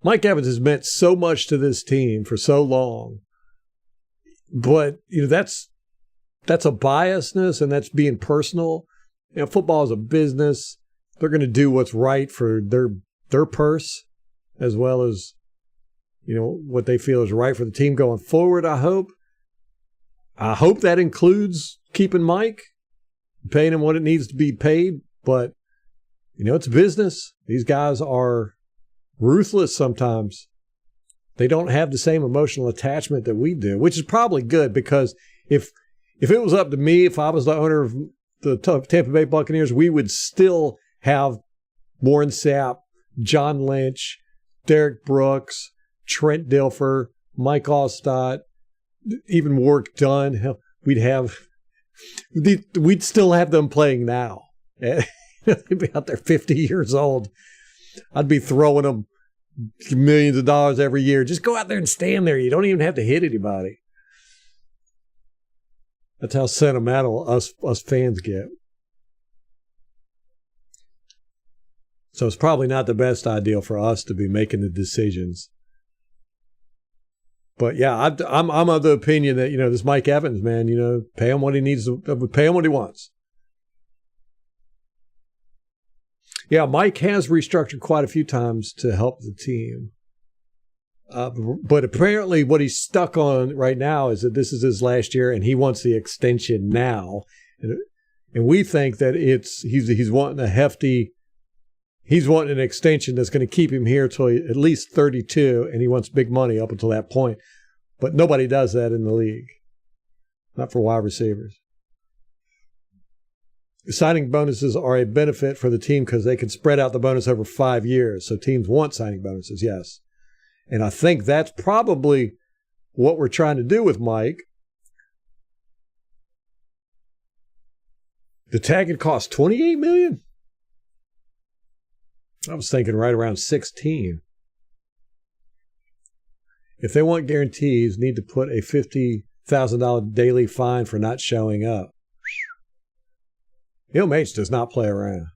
Mike Evans has meant so much to this team for so long. But, that's a biasness, and that's being personal. Football is a business. They're going to do what's right for their purse, as well as, what they feel is right for the team going forward, I hope. I hope that includes keeping Mike, paying him what it needs to be paid. But, it's a business. These guys are ruthless sometimes. They don't have the same emotional attachment that we do, which is probably good, because if it was up to me, if I was the owner of the Tampa Bay Buccaneers, we would still have Warren Sapp, John Lynch, Derek Brooks, Trent Dilfer, Mike Allstott, even Warwick Dunn. Hell, we'd still have them playing now. They'd be out there 50 years old. I'd be throwing them millions of dollars every year. Just go out there and stand there. You don't even have to hit anybody. That's how sentimental us fans get. So it's probably not the best idea for us to be making the decisions. But yeah, I'm of the opinion that, this Mike Evans, man, pay him what he needs, pay him what he wants. Yeah, Mike has restructured quite a few times to help the team. But apparently what he's stuck on right now is that this is his last year and he wants the extension now. And we think that he's wanting he's wanting an extension that's going to keep him here till at least 32, and he wants big money up until that point. But nobody does that in the league. Not for wide receivers. Signing bonuses are a benefit for the team because they can spread out the bonus over 5 years. So teams want signing bonuses, yes. And I think that's probably what we're trying to do with Mike. The tag had cost $28 million. I was thinking right around 16. If they want guarantees, need to put a $50,000 daily fine for not showing up. H does not play around.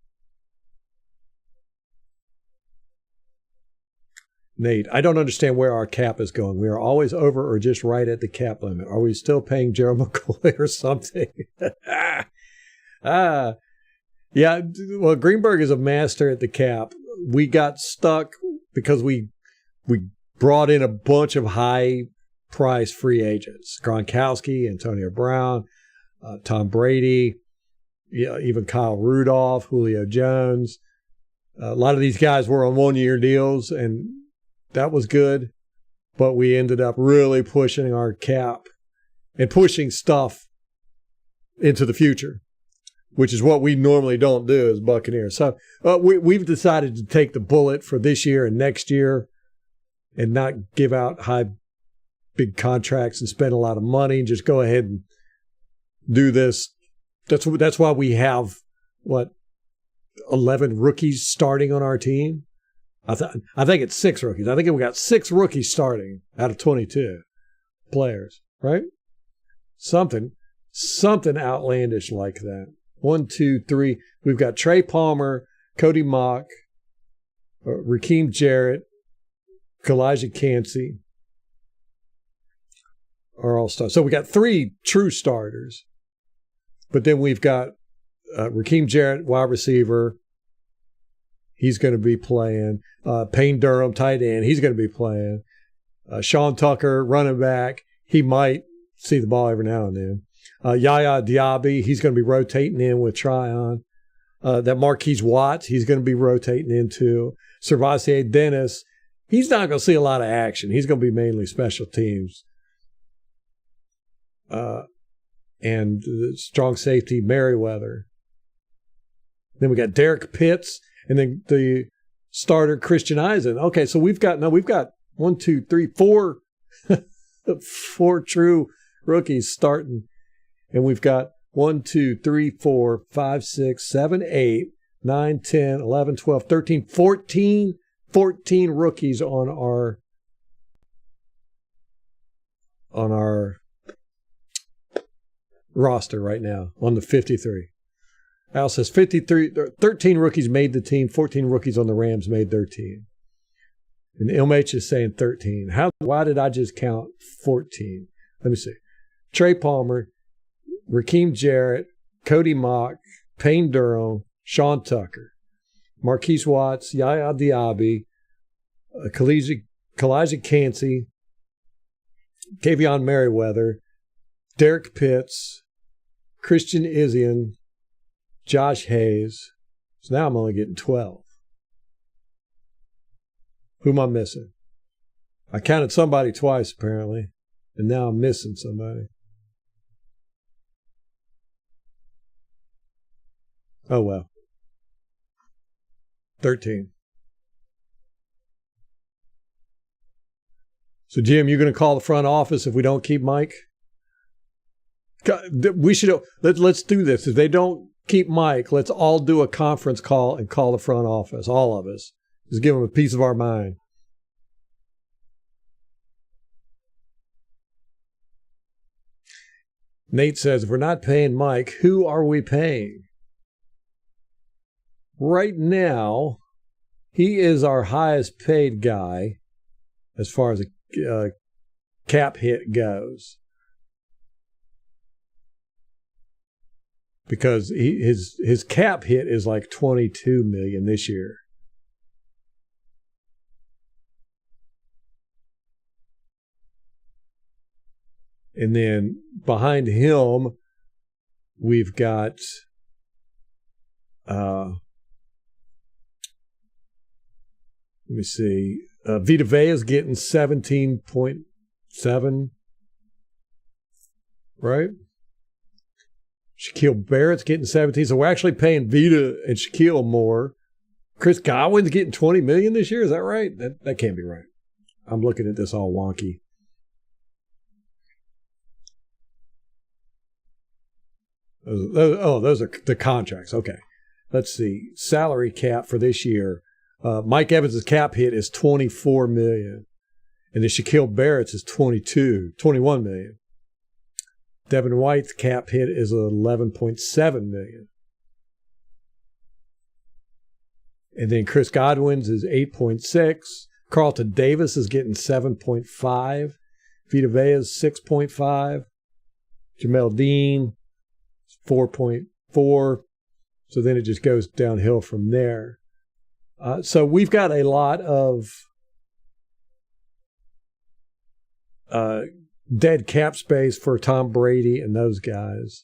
Nate, I don't understand where our cap is going. We are always over or just right at the cap limit. Are we still paying Gerald McCoy or something? Yeah, well, Greenberg is a master at the cap. We got stuck because we brought in a bunch of high-priced free agents. Gronkowski, Antonio Brown, Tom Brady, even Kyle Rudolph, Julio Jones. A lot of these guys were on one-year deals, and that was good. But we ended up really pushing our cap and pushing stuff into the future, which is what we normally don't do as Buccaneers. So we've decided to take the bullet for this year and next year and not give out big contracts and spend a lot of money. Just go ahead and do this. That's why we have, 11 rookies starting on our team? I think it's 6 rookies. I think we got 6 rookies starting out of 22 players, right? Something outlandish like that. 1, 2, 3. We've got Trey Palmer, Cody Mock, Rakeem Jarrett, Kalijah Cansey are all stars. So we got 3 true starters. But then we've got Rakeem Jarrett, wide receiver. He's going to be playing. Payne Durham, tight end. He's going to be playing. Sean Tucker, running back. He might see the ball every now and then. Yaya Diaby, he's going to be rotating in with Tryon. That Marquise Watts, he's going to be rotating into. Servatier Dennis, he's not going to see a lot of action. He's going to be mainly special teams. And strong safety Merriweather. Then we got Derek Pitts, and then the starter Christian Eisen. Okay, so we've got 1, 2, 3, 4, 4 true rookies starting, and we've got 1, 2, 3, 4, 5, 6, 7, 8, 9, 10, 11, 12, 13, 14 rookies on our roster right now on the 53. Al says 13 rookies made the team, 14 rookies on the Rams made their team. And MH is saying 13. Why did I just count 14? Let me see. Trey Palmer, Raheem Jarrett, Cody Mock, Payne Durham, Sean Tucker, Marquise Watts, Yaya Diaby, Kalijah Cansey, Kavion Merriweather, Derek Pitts, Christian Izzian, Josh Hayes. So now I'm only getting 12. Who am I missing? I counted somebody twice, apparently, and now I'm missing somebody. Oh, well. 13. So, Jim, you're going to call the front office if we don't keep Mike? We should. Let's do this. If they don't keep Mike, let's all do a conference call and call the front office, all of us. Just give them a piece of our mind. Nate says, if we're not paying Mike, who are we paying? Right now, he is our highest paid guy as far as a cap hit goes. Because his cap hit is like $22 million this year. And then behind him, we've got let me see. Vita Vea is getting 17.7, right? Shaquille Barrett's getting 17, so we're actually paying Vita and Shaquille more. Chris Godwin's getting $20 million this year. Is that right? That can't be right. I'm looking at this all wonky. Those are the contracts. Okay. Let's see. Salary cap for this year. Mike Evans' cap hit is $24 million. And then Shaquille Barrett's is $21 million. Devin White's cap hit is $11.7 million. And then Chris Godwin's is 8.6. Carlton Davis is getting 7.5. Vita Vea is 6.5. Jamel Dean 4.4. So then it just goes downhill from there. So we've got a lot of dead cap space for Tom Brady and those guys.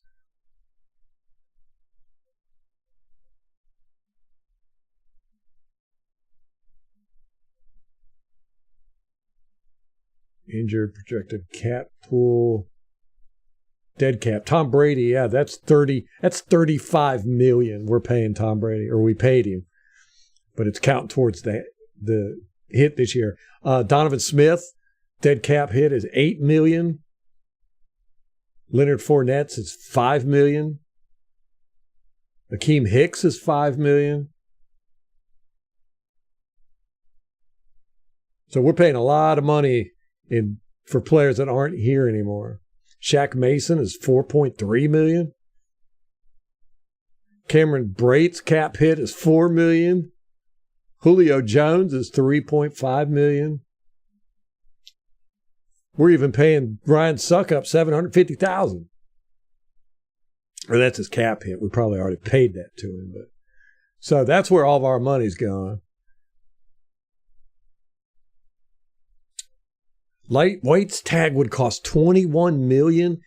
Injured projected cap pool. Dead cap. Tom Brady, yeah, that's $35 million we're paying Tom Brady, or we paid him. But it's counting towards the hit this year. Donovan Smith, dead cap hit is $8 million. Leonard Fournette's is $5 million. Akeem Hicks is $5 million. So we're paying a lot of money for players that aren't here anymore. Shaq Mason is $4.3 million. Cameron Brate's cap hit is $4 million. Julio Jones is $3.5 million. We're even paying Ryan Suckup $750,000. Or that's his cap hit. We probably already paid that to him. But so that's where all of our money's going. White's tag would cost $21 million.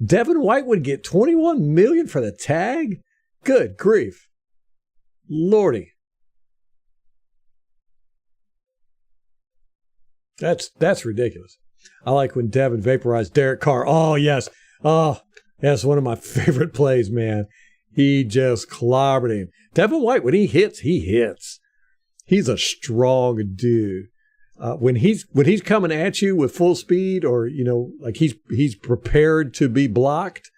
Devin White would get $21 million for the tag? Good grief. Lordy. That's ridiculous. I like when Devin vaporized Derek Carr. Oh, yes. Oh, that's one of my favorite plays, man. He just clobbered him. Devin White, when he hits, he hits. He's a strong dude. When he's coming at you with full speed, or like he's prepared to be blocked,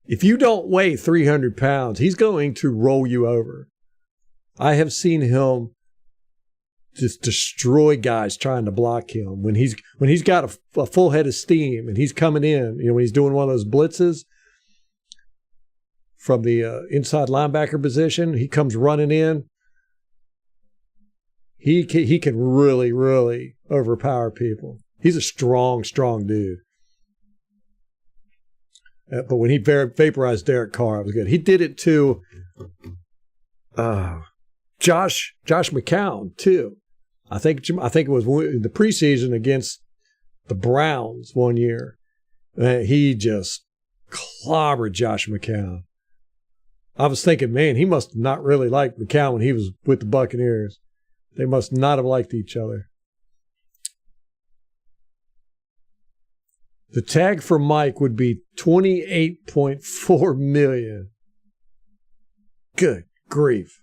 if you don't weigh 300 pounds, he's going to roll you over. I have seen him just destroy guys trying to block him when he's got a full head of steam and he's coming in. When he's doing one of those blitzes from the inside linebacker position, he comes running in. He can really, really overpower people. He's a strong dude. But when he vaporized Derek Carr, it was good. He did it to Josh McCown too. I think it was in the preseason against the Browns one year. He just clobbered Josh McCown. I was thinking, man, he must not really like McCown when he was with the Buccaneers. They must not have liked each other. The tag for Mike would be $28.4 million. Good grief.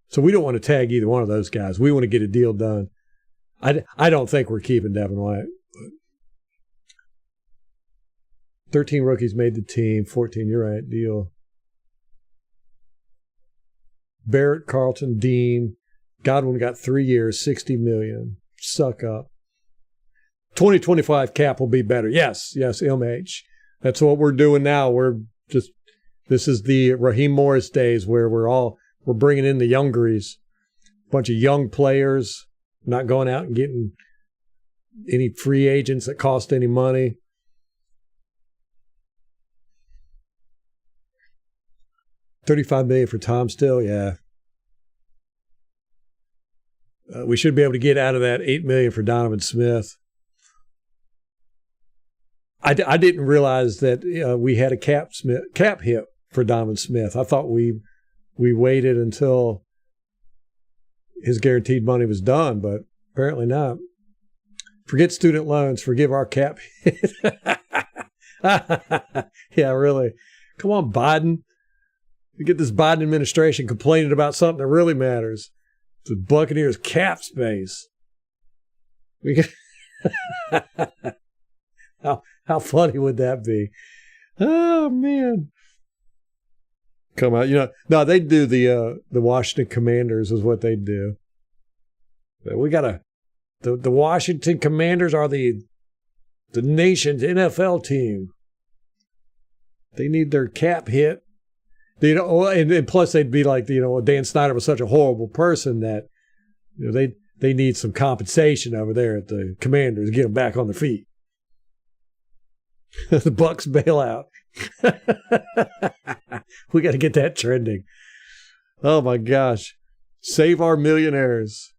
So we don't want to tag either one of those guys. We want to get a deal done. I don't think we're keeping Devin White. 13 rookies made the team. 14, you're right, deal. Barrett, Carlton, Dean. Godwin got 3 years, $60 million. Suck up. 2025 cap will be better. Yes, MH. That's what we're doing now. This is the Raheem Morris days where we're bringing in the youngeries, a bunch of young players, not going out and getting any free agents that cost any money. $35 million for Tom Still, yeah. We should be able to get out of that $8 million for Donovan Smith. I didn't realize that we had a cap hit for Donovan Smith. I thought we waited until his guaranteed money was done, but apparently not. Forget student loans. Forgive our cap hit. Yeah, really. Come on, Biden. You get this Biden administration complaining about something that really matters. The Buccaneers cap space. How funny would that be? Oh, man. Come out. No, they do the Washington Commanders is what they do. We got the Washington Commanders are the nation's NFL team. They need their cap hit. And plus they'd be like, Dan Snyder was such a horrible person that they need some compensation over there at the Commanders to get them back on their feet. The Bucs bailout. We got to get that trending. Oh my gosh. Save our millionaires.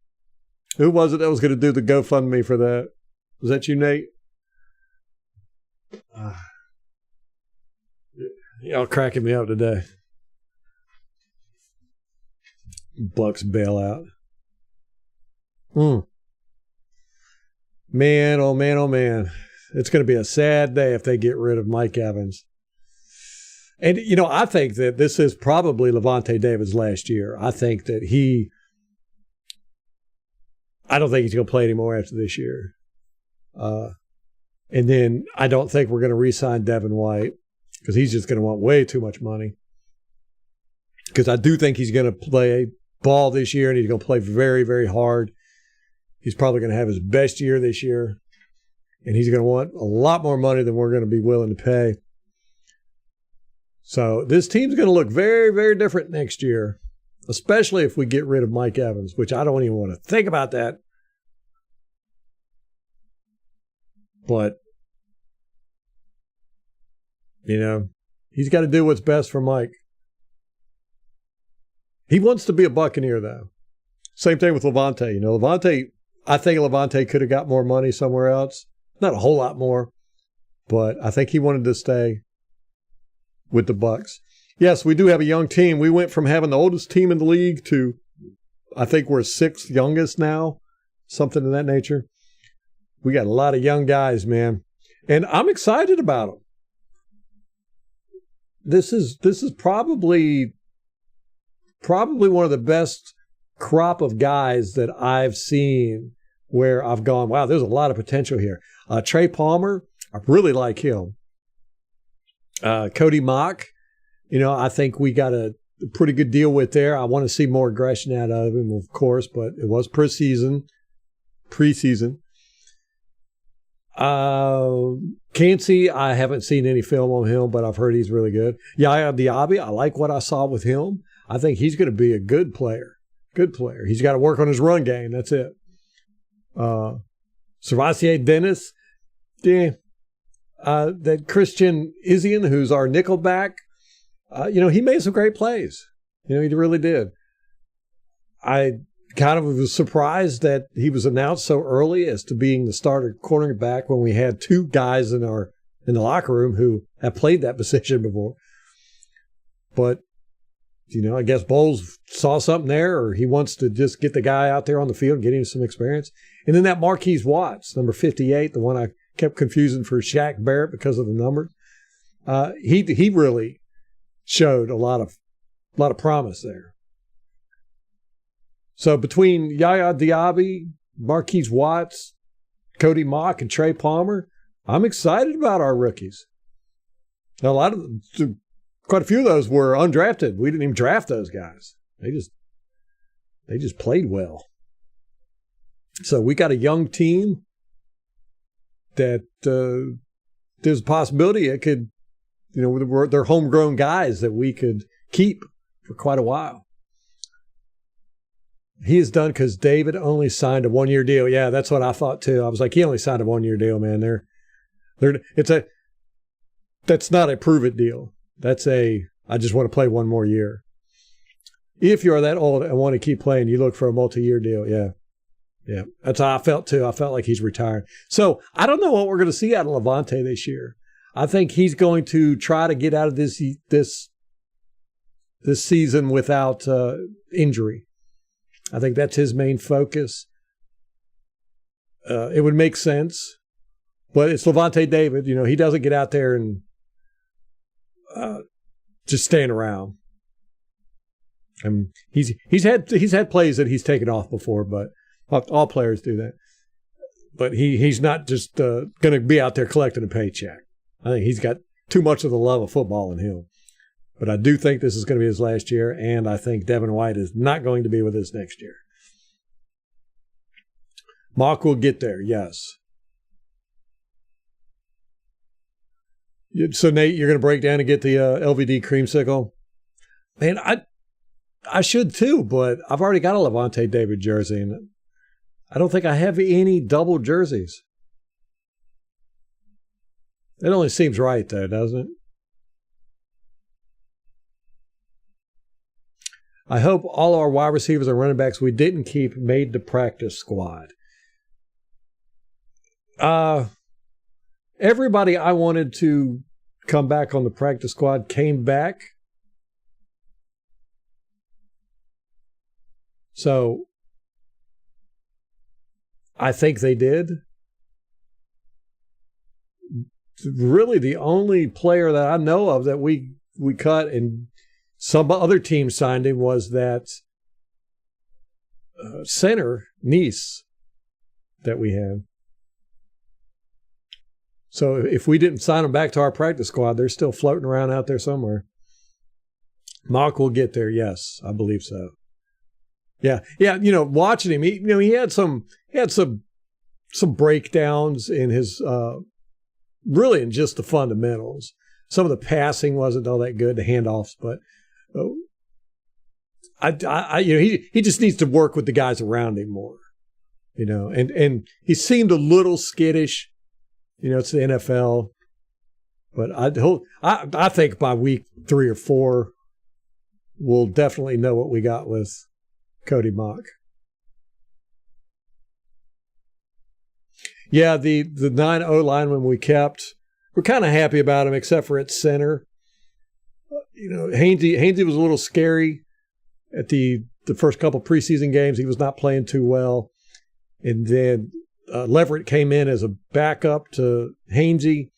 Who was it that was going to do the GoFundMe for that? Was that you, Nate? Y'all cracking me up today. Bucs bailout. Man, oh man, oh man. It's going to be a sad day if they get rid of Mike Evans. And, I think that this is probably Levante David's last year. I think that I don't think he's going to play anymore after this year. And then I don't think we're going to re-sign Devin White because he's just going to want way too much money. Because I do think he's going to play ball this year and he's going to play very, very hard. He's probably going to have his best year this year. And he's going to want a lot more money than we're going to be willing to pay. So this team's going to look very, very different next year, especially if we get rid of Mike Evans, which I don't even want to think about that. But, he's got to do what's best for Mike. He wants to be a Buccaneer, though. Same thing with Levante. I think Levante could have got more money somewhere else. Not a whole lot more, but I think he wanted to stay with the Bucs. Yes, we do have a young team. We went from having the oldest team in the league to, I think we're sixth youngest now, something of that nature. We got a lot of young guys, man, and I'm excited about them. This is probably one of the best crop of guys that I've seen where I've gone, wow, there's a lot of potential here. Trey Palmer, I really like him. Cody Mock, I think we got to a pretty good deal with there. I want to see more aggression out of him, of course, but it was preseason. Cansey, I haven't seen any film on him, but I've heard he's really good. Yaya Diaby, I like what I saw with him. I think he's going to be a good player. Good player. He's got to work on his run game. That's it. Servassier Dennis, that Christian Isian, who's our nickelback, he made some great plays. He really did. I kind of was surprised that he was announced so early as to being the starter cornerback when we had two guys in the locker room who have played that position before. But, I guess Bowles saw something there, or he wants to just get the guy out there on the field and get him some experience. And then that Marquise Watts, number 58, the one I kept confusing for Shaq Barrett because of the numbers. He really showed a lot of promise there. So between Yaya Diaby, Marquise Watts, Cody Mock, and Trey Palmer, I'm excited about our rookies. Now, quite a few of those were undrafted. We didn't even draft those guys. They just played well. So we got a young team that there's a possibility it could, they're homegrown guys that we could keep for quite a while. He is done because David only signed a 1-year deal. Yeah, that's what I thought too. I was like, he only signed a 1-year deal, man. That's not a prove it deal. That's I just want to play one more year. If you're that old and want to keep playing, you look for a multi-year deal. Yeah. Yeah. That's how I felt too. I felt like he's retired. So I don't know what we're going to see out of Levante this year. I think he's going to try to get out of this season without injury. I think that's his main focus. It would make sense, but it's Levante David. He doesn't get out there and just stand around. I mean, he's had plays that he's taken off before, but all players do that. But he's not just going to be out there collecting a paycheck. I think he's got too much of the love of football in him. But I do think this is going to be his last year, and I think Devin White is not going to be with us next year. Mock will get there, yes. So, Nate, you're going to break down and get the LVD creamsicle? Man, I should too, but I've already got a Levante David jersey, and I don't think I have any double jerseys. It only seems right, though, doesn't it? I hope all our wide receivers and running backs we didn't keep made the practice squad. Everybody I wanted to come back on the practice squad came back. So I think they did. Really, the only player that I know of that we cut and some other team signed him was that center, Nice, that we had. So if we didn't sign him back to our practice squad, they're still floating around out there somewhere. Mock will get there, yes, I believe so. Yeah, watching him, he had some breakdowns in his really in just the fundamentals. Some of the passing wasn't all that good, the handoffs, but he just needs to work with the guys around him more, and he seemed a little skittish. It's the NFL, but I think by week 3 or 4, we'll definitely know what we got with Cody Mock. Yeah, the 9 O-linemen we kept, we're kind of happy about him, except for at center. Hainsey was a little scary at the first couple preseason games. He was not playing too well. And then Leverett came in as a backup to Hainsey,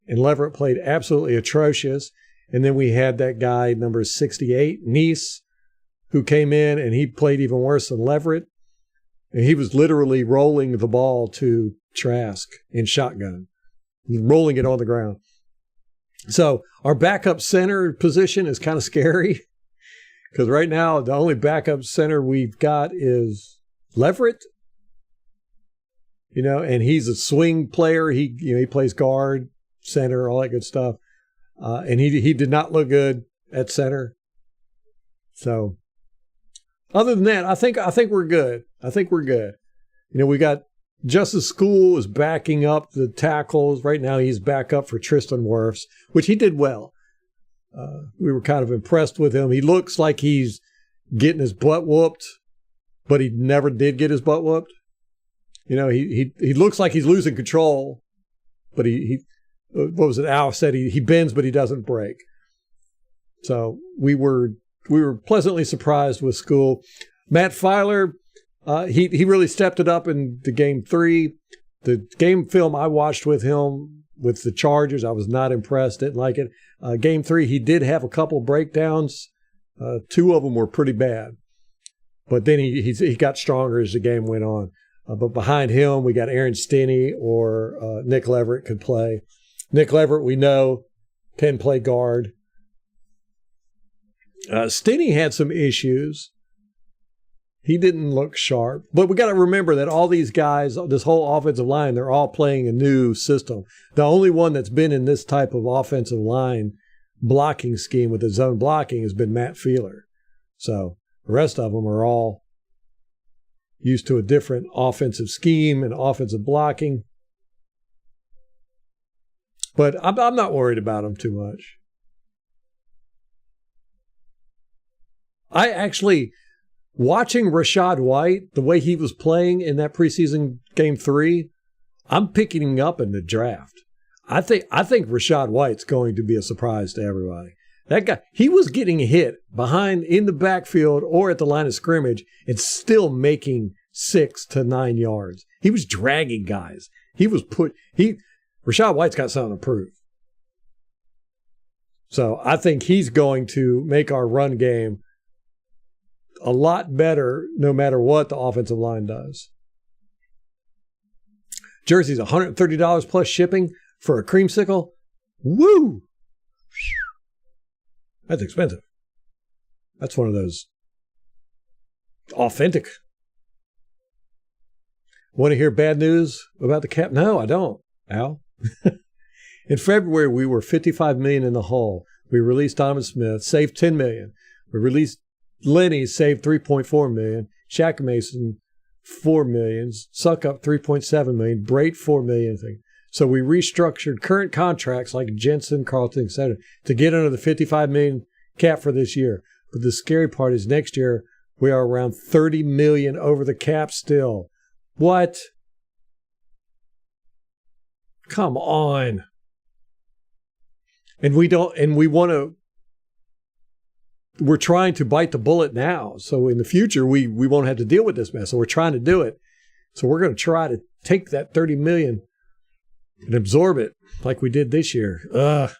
and Leverett played absolutely atrocious. And then we had that guy, number 68, Nice, who came in, and he played even worse than Leverett. And he was literally rolling the ball to Trask in shotgun, rolling it on the ground. So our backup center position is kind of scary. Because right now, the only backup center we've got is Leverett. And he's a swing player. He plays guard, center, all that good stuff. And he did not look good at center. So other than that, I think we're good. I think we're good. We got Justice School is backing up the tackles. Right now he's back up for Tristan Wirfs, which he did well. We were kind of impressed with him. He looks like he's getting his butt whooped, but he never did get his butt whooped. He looks like he's losing control, but he what was it? Al said he bends, but he doesn't break. So we were pleasantly surprised with School. Matt Filer, he really stepped it up in the game 3. The game film I watched with him with the Chargers, I was not impressed. Didn't like it. Game 3, he did have a couple breakdowns. 2 of them were pretty bad, but then he got stronger as the game went on. But behind him, we got Aaron Stinney or Nick Leverett could play. Nick Leverett, we know, can play guard. Stinney had some issues. He didn't look sharp. But we got to remember that all these guys, this whole offensive line, they're all playing a new system. The only one that's been in this type of offensive line blocking scheme with the zone blocking has been Matt Filer. So the rest of them are all used to a different offensive scheme and offensive blocking. But I'm not worried about them too much. I actually, watching Rachaad White, the way he was playing in that preseason game 3, I'm picking him up in the draft. I think Rachaad White's going to be a surprise to everybody. That guy, he was getting hit behind in the backfield or at the line of scrimmage and still making 6 to 9 yards. He was dragging guys. Rachaad White's got something to prove. So I think he's going to make our run game a lot better no matter what the offensive line does. Jersey's $130 plus shipping for a creamsicle. Woo! That's expensive. That's one of those authentic. Want to hear bad news about the cap? No, I don't, Al. In February, we were $55 million in the hole. We released Donovan Smith, saved $10 million. We released Lenny, saved $3.4 million. Shaq Mason, $4 million. Suck up $3.7 million. Brait, $4 million. So we restructured current contracts like Jensen, Carlton, etc. to get under the $55 million cap for this year. But the scary part is next year we are around $30 million over the cap still. What? Come on. And we're trying to bite the bullet now. So in the future, we won't have to deal with this mess. So we're trying to do it. So we're going to try to take that $30 million and absorb it like we did this year.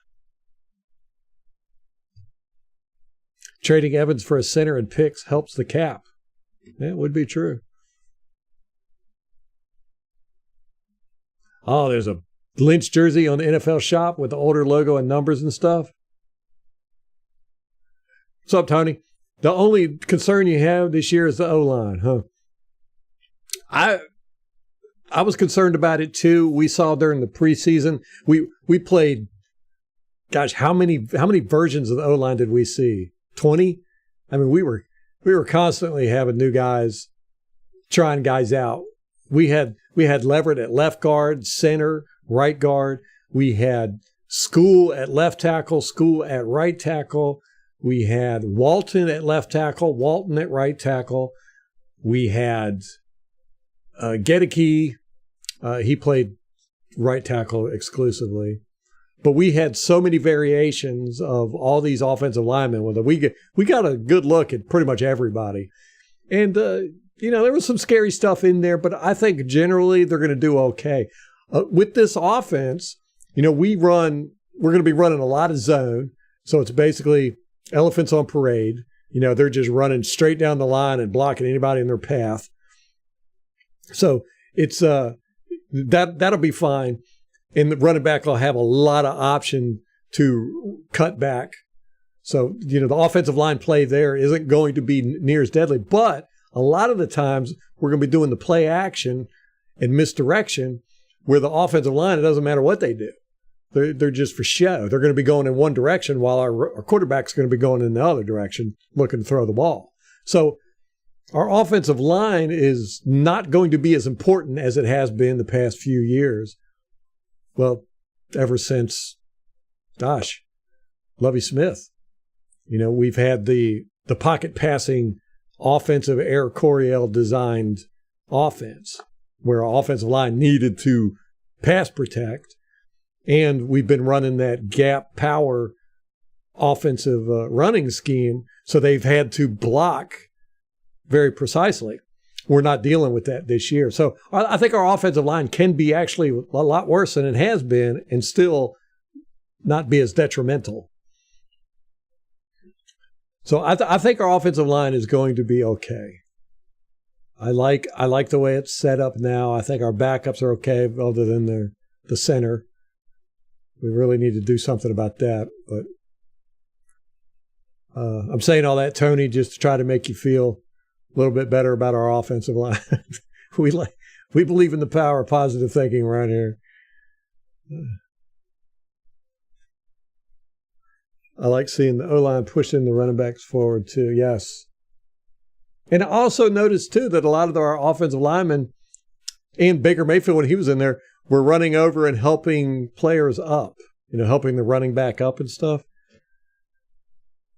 Trading Evans for a center and picks helps the cap. That would be true. Oh, there's a Lynch jersey on the NFL shop with the older logo and numbers and stuff. What's up, Tony? The only concern you have this year is the O-line, huh? I was concerned about it too. We saw during the preseason, we played, gosh, how many versions of the O-line did we see? 20? I mean, we were constantly having new guys trying guys out. We had Leverett at left guard, center, right guard. We had School at left tackle, School at right tackle. We had Walton at left tackle, Walton at right tackle. We had Gedeke. He played right tackle exclusively. But we had so many variations of all these offensive linemen. We got a good look at pretty much everybody. And, there was some scary stuff in there, but I think generally they're going to do okay. With this offense, we're going to be running a lot of zone. So it's basically elephants on parade. They're just running straight down the line and blocking anybody in their path. So it's that'll be fine. And the running back will have a lot of option to cut back. So, the offensive line play there isn't going to be near as deadly. But a lot of the times we're going to be doing the play action and misdirection where the offensive line, it doesn't matter what they do. They're just for show. They're going to be going in one direction while our quarterback's going to be going in the other direction looking to throw the ball. So our offensive line is not going to be as important as it has been the past few years. Well, ever since, Lovie Smith. We've had the pocket passing offensive Air Coryell designed offense where our offensive line needed to pass protect. And we've been running that gap power offensive running scheme. So they've had to block very precisely. We're not dealing with that this year. So I think our offensive line can be actually a lot worse than it has been and still not be as detrimental. So I think our offensive line is going to be okay. I like the way it's set up now. I think our backups are okay, other than the center. We really need to do something about that. But I'm saying all that, Tony, just to try to make you feel a little bit better about our offensive line. We believe in the power of positive thinking around here. I like seeing the O-line pushing the running backs forward too, yes. And I also noticed too that a lot of our offensive linemen and Baker Mayfield, when he was in there, were running over and helping players up, helping the running back up and stuff.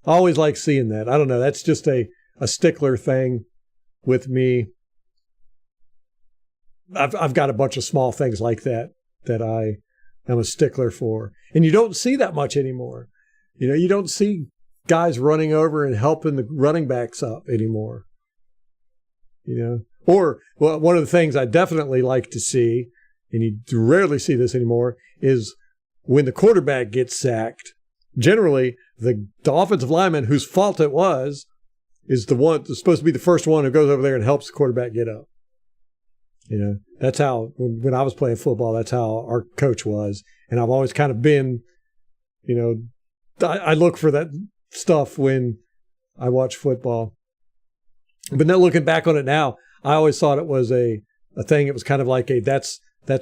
I always like seeing that. I don't know. That's just a stickler thing with me. I've got a bunch of small things like that I am a stickler for. And you don't see that much anymore. You don't see guys running over and helping the running backs up anymore. Or one of the things I definitely like to see, and you rarely see this anymore, is when the quarterback gets sacked, generally the offensive lineman whose fault it was is the one that's supposed to be the first one who goes over there and helps the quarterback get up. That's how, when I was playing football, that's how our coach was. And I've always kind of been, I look for that stuff when I watch football. But now looking back on it now, I always thought it was a thing. It was kind of like that's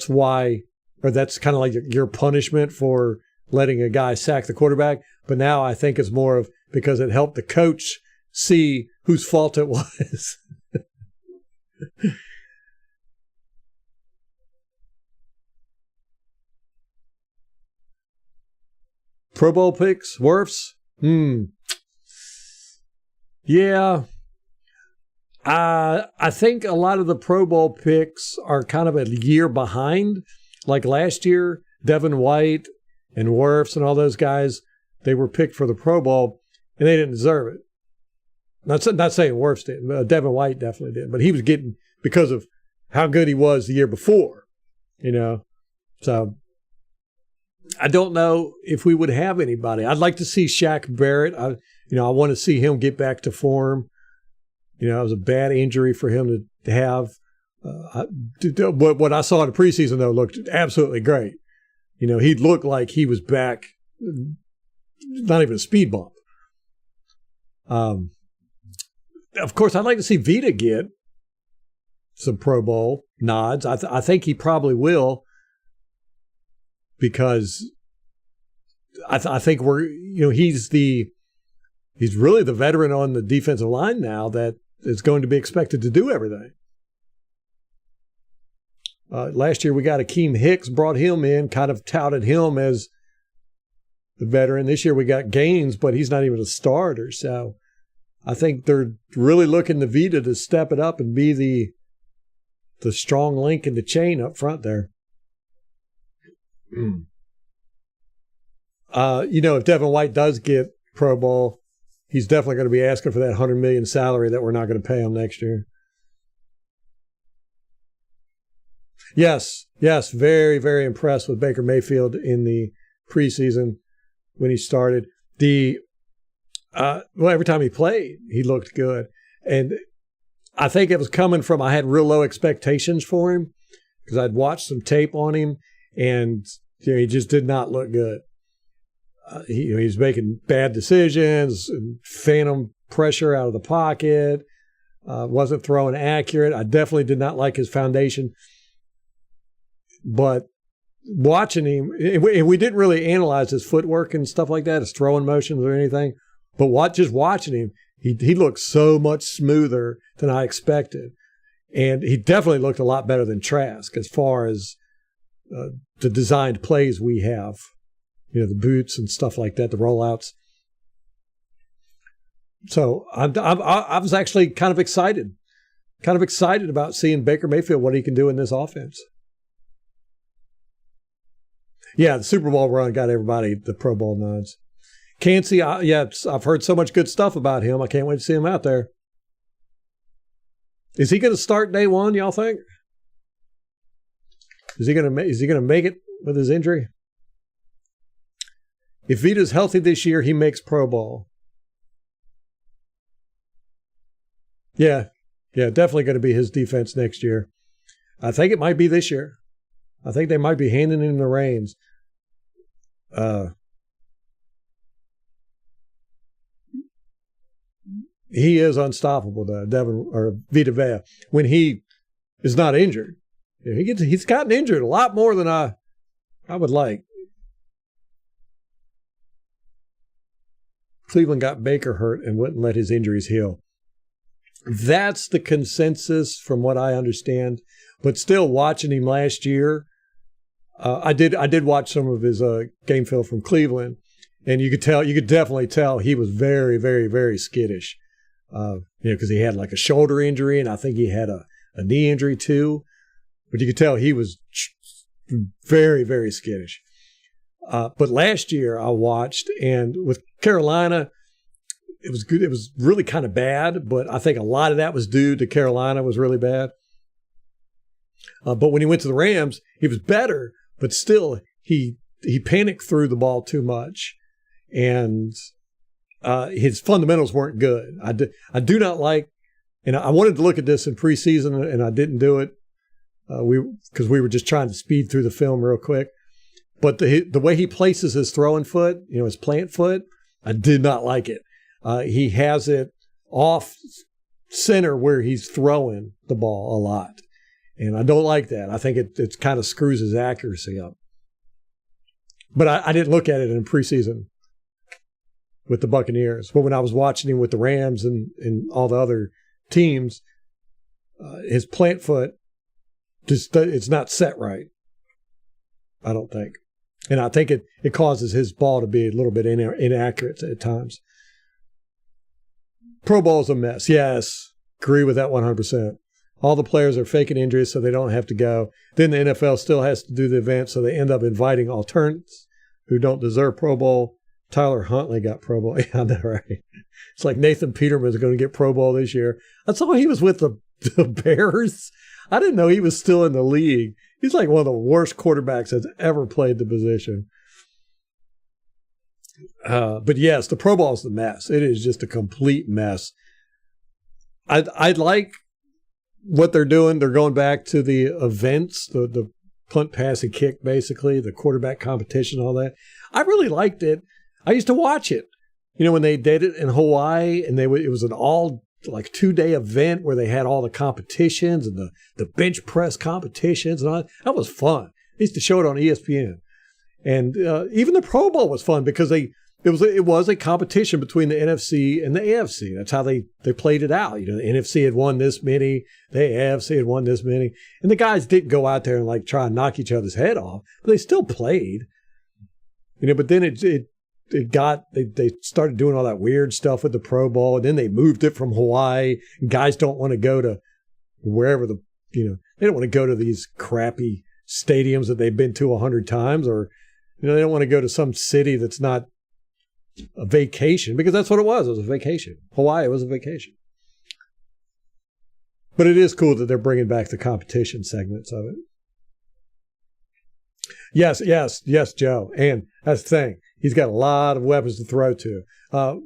why, or that's kind of like your punishment for letting a guy sack the quarterback. But now I think it's more of because it helped the coach see whose fault it was. Pro Bowl picks, Wirfs? Yeah. I think a lot of the Pro Bowl picks are kind of a year behind. Like last year, Devin White and Wirfs and all those guys, they were picked for the Pro Bowl, and they didn't deserve it. Not saying Wirfs did. Devin White definitely did. But he was getting, because of how good he was the year before, So I don't know if we would have anybody. I'd like to see Shaq Barrett. I want to see him get back to form. It was a bad injury for him to have. What I saw in the preseason, though, looked absolutely great. He looked like he was back, not even a speed bump. Of course, I'd like to see Vita get some Pro Bowl nods. I think he probably will, because I think he's really the veteran on the defensive line now that is going to be expected to do everything. Last year we got Akeem Hicks, brought him in, kind of touted him as the veteran. This year we got Gaines, but he's not even a starter. So I think they're really looking to Vita to step it up and be the strong link in the chain up front there. If Devin White does get Pro Bowl, he's definitely going to be asking for that $100 million salary that we're not going to pay him next year. Yes, very, very impressed with Baker Mayfield in the preseason when he started. Every time he played, he looked good. And I think it was coming from, I had real low expectations for him because I'd watched some tape on him, and he just did not look good. He's making bad decisions, phantom pressure out of the pocket, wasn't throwing accurate. I definitely did not like his foundation. But watching him, we didn't really analyze his footwork and stuff like that, his throwing motions or anything. But just watching him, he looked so much smoother than I expected. And he definitely looked a lot better than Trask as far as the designed plays we have. The boots and stuff like that, the rollouts. So I was actually kind of excited about seeing Baker Mayfield, what he can do in this offense. Yeah, the Super Bowl run got everybody the Pro Bowl nods. Kancey, I've heard so much good stuff about him. I can't wait to see him out there. Is he going to start day one, y'all think? Is he going to make it with his injury? If Vita's healthy this year, he makes Pro Bowl. Yeah, definitely going to be his defense next year. I think it might be this year. I think they might be handing him the reins. He is unstoppable, though, Vita Vea, when he is not injured. He's gotten injured a lot more than I would like. Cleveland got Baker hurt and wouldn't let his injuries heal. That's the consensus from what I understand. But still, watching him last year, I did watch some of his game film from Cleveland, and you could definitely tell he was very, very, very skittish. Because he had like a shoulder injury, and I think he had a knee injury too. But you could tell he was very, very skittish. But last year I watched, and with Carolina, it was good. It was really kind of bad, but I think a lot of that was due to Carolina was really bad. But when he went to the Rams, he was better, but still he panicked through the ball too much, and his fundamentals weren't good. I do not like, and I wanted to look at this in preseason, and I didn't do it because we were just trying to speed through the film real quick. But the way he places his throwing foot, his plant foot, I did not like it. He has it off center where he's throwing the ball a lot. And I don't like that. I think it kind of screws his accuracy up. But I didn't look at it in preseason with the Buccaneers. But when I was watching him with the Rams and all the other teams, his plant foot, it's not set right, I don't think. And I think it causes his ball to be a little bit inaccurate at times. Pro Bowl's a mess. Yes, agree with that 100%. All the players are faking injuries so they don't have to go. Then the NFL still has to do the event, so they end up inviting alternates who don't deserve Pro Bowl. Tyler Huntley got Pro Bowl. Yeah, I know, right? It's like Nathan Peterman's going to get Pro Bowl this year. I saw he was with the Bears. I didn't know he was still in the league. He's like one of the worst quarterbacks that's ever played the position. But yes, the Pro Bowl is the mess. It is just a complete mess. I'd like what they're doing. They're going back to the events, the punt, pass, and kick, basically, the quarterback competition, all that. I really liked it. I used to watch it. When they did it in Hawaii, and it was an all 2-day event where they had all the competitions and the bench press competitions and all that was fun. They used to show it on ESPN, and even the Pro Bowl was fun because it was a competition between the NFC and the AFC. That's how they played it out. The NFC had won this many, the AFC had won this many, and the guys didn't go out there and try and knock each other's head off, but they still played. But then they started doing all that weird stuff with the Pro Bowl, and then they moved it from Hawaii. And guys don't want to go to wherever they don't want to go to these crappy stadiums that they've been to 100 times, or they don't want to go to some city that's not a vacation, because that's what it was. It was a vacation. Hawaii was a vacation. But it is cool that they're bringing back the competition segments of it. Yes, Joe. And that's the thing. He's got a lot of weapons to throw to.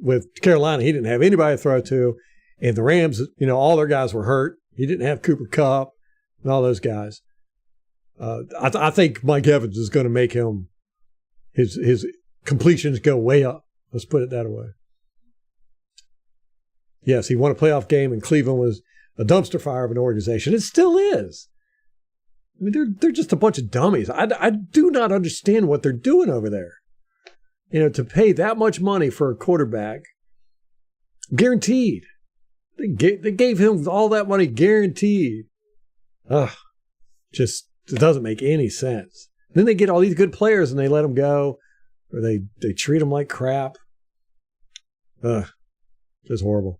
With Carolina, he didn't have anybody to throw to. And the Rams, all their guys were hurt. He didn't have Cooper Kupp and all those guys. I think Mike Evans is going to make him his completions go way up. Let's put it that way. Yes, he won a playoff game, and Cleveland was a dumpster fire of an organization. It still is. I mean, they're just a bunch of dummies. I do not understand what they're doing over there. To pay that much money for a quarterback, guaranteed. They gave him all that money guaranteed. Just it doesn't make any sense. Then they get all these good players and they let them go, or they treat them like crap. Just horrible.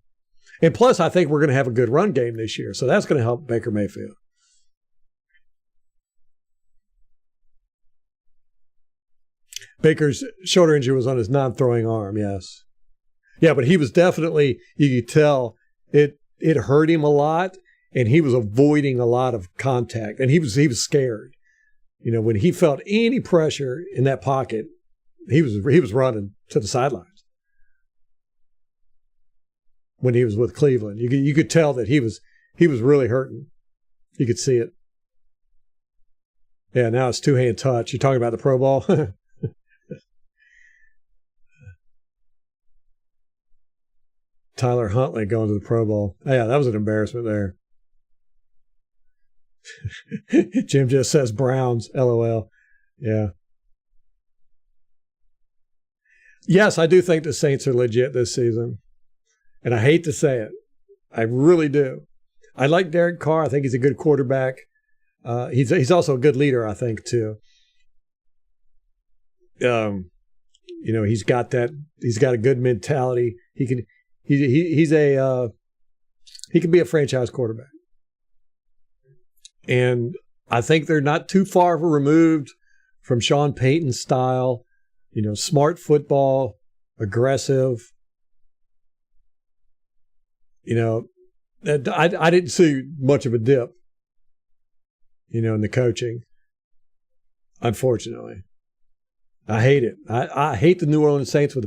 And plus, I think we're going to have a good run game this year, so that's going to help Baker Mayfield. Baker's shoulder injury was on his non-throwing arm, yes. Yeah, but he was definitely, you could tell, it hurt him a lot, and he was avoiding a lot of contact, and he was scared. When he felt any pressure in that pocket, he was running to the sidelines. When he was with Cleveland, you could tell that he was really hurting. You could see it. Yeah, now it's two-hand touch. You're talking about the Pro Bowl? Tyler Huntley going to the Pro Bowl. Yeah, that was an embarrassment there. Jim just says Browns, LOL. Yeah. Yes, I do think the Saints are legit this season. And I hate to say it. I really do. I like Derek Carr. I think he's a good quarterback. He's also a good leader, I think, too. He's got a good mentality. He can be a franchise quarterback. And I think they're not too far removed from Sean Payton's style, smart football, aggressive. I didn't see much of a dip, in the coaching, unfortunately. I hate it. I hate the New Orleans Saints with a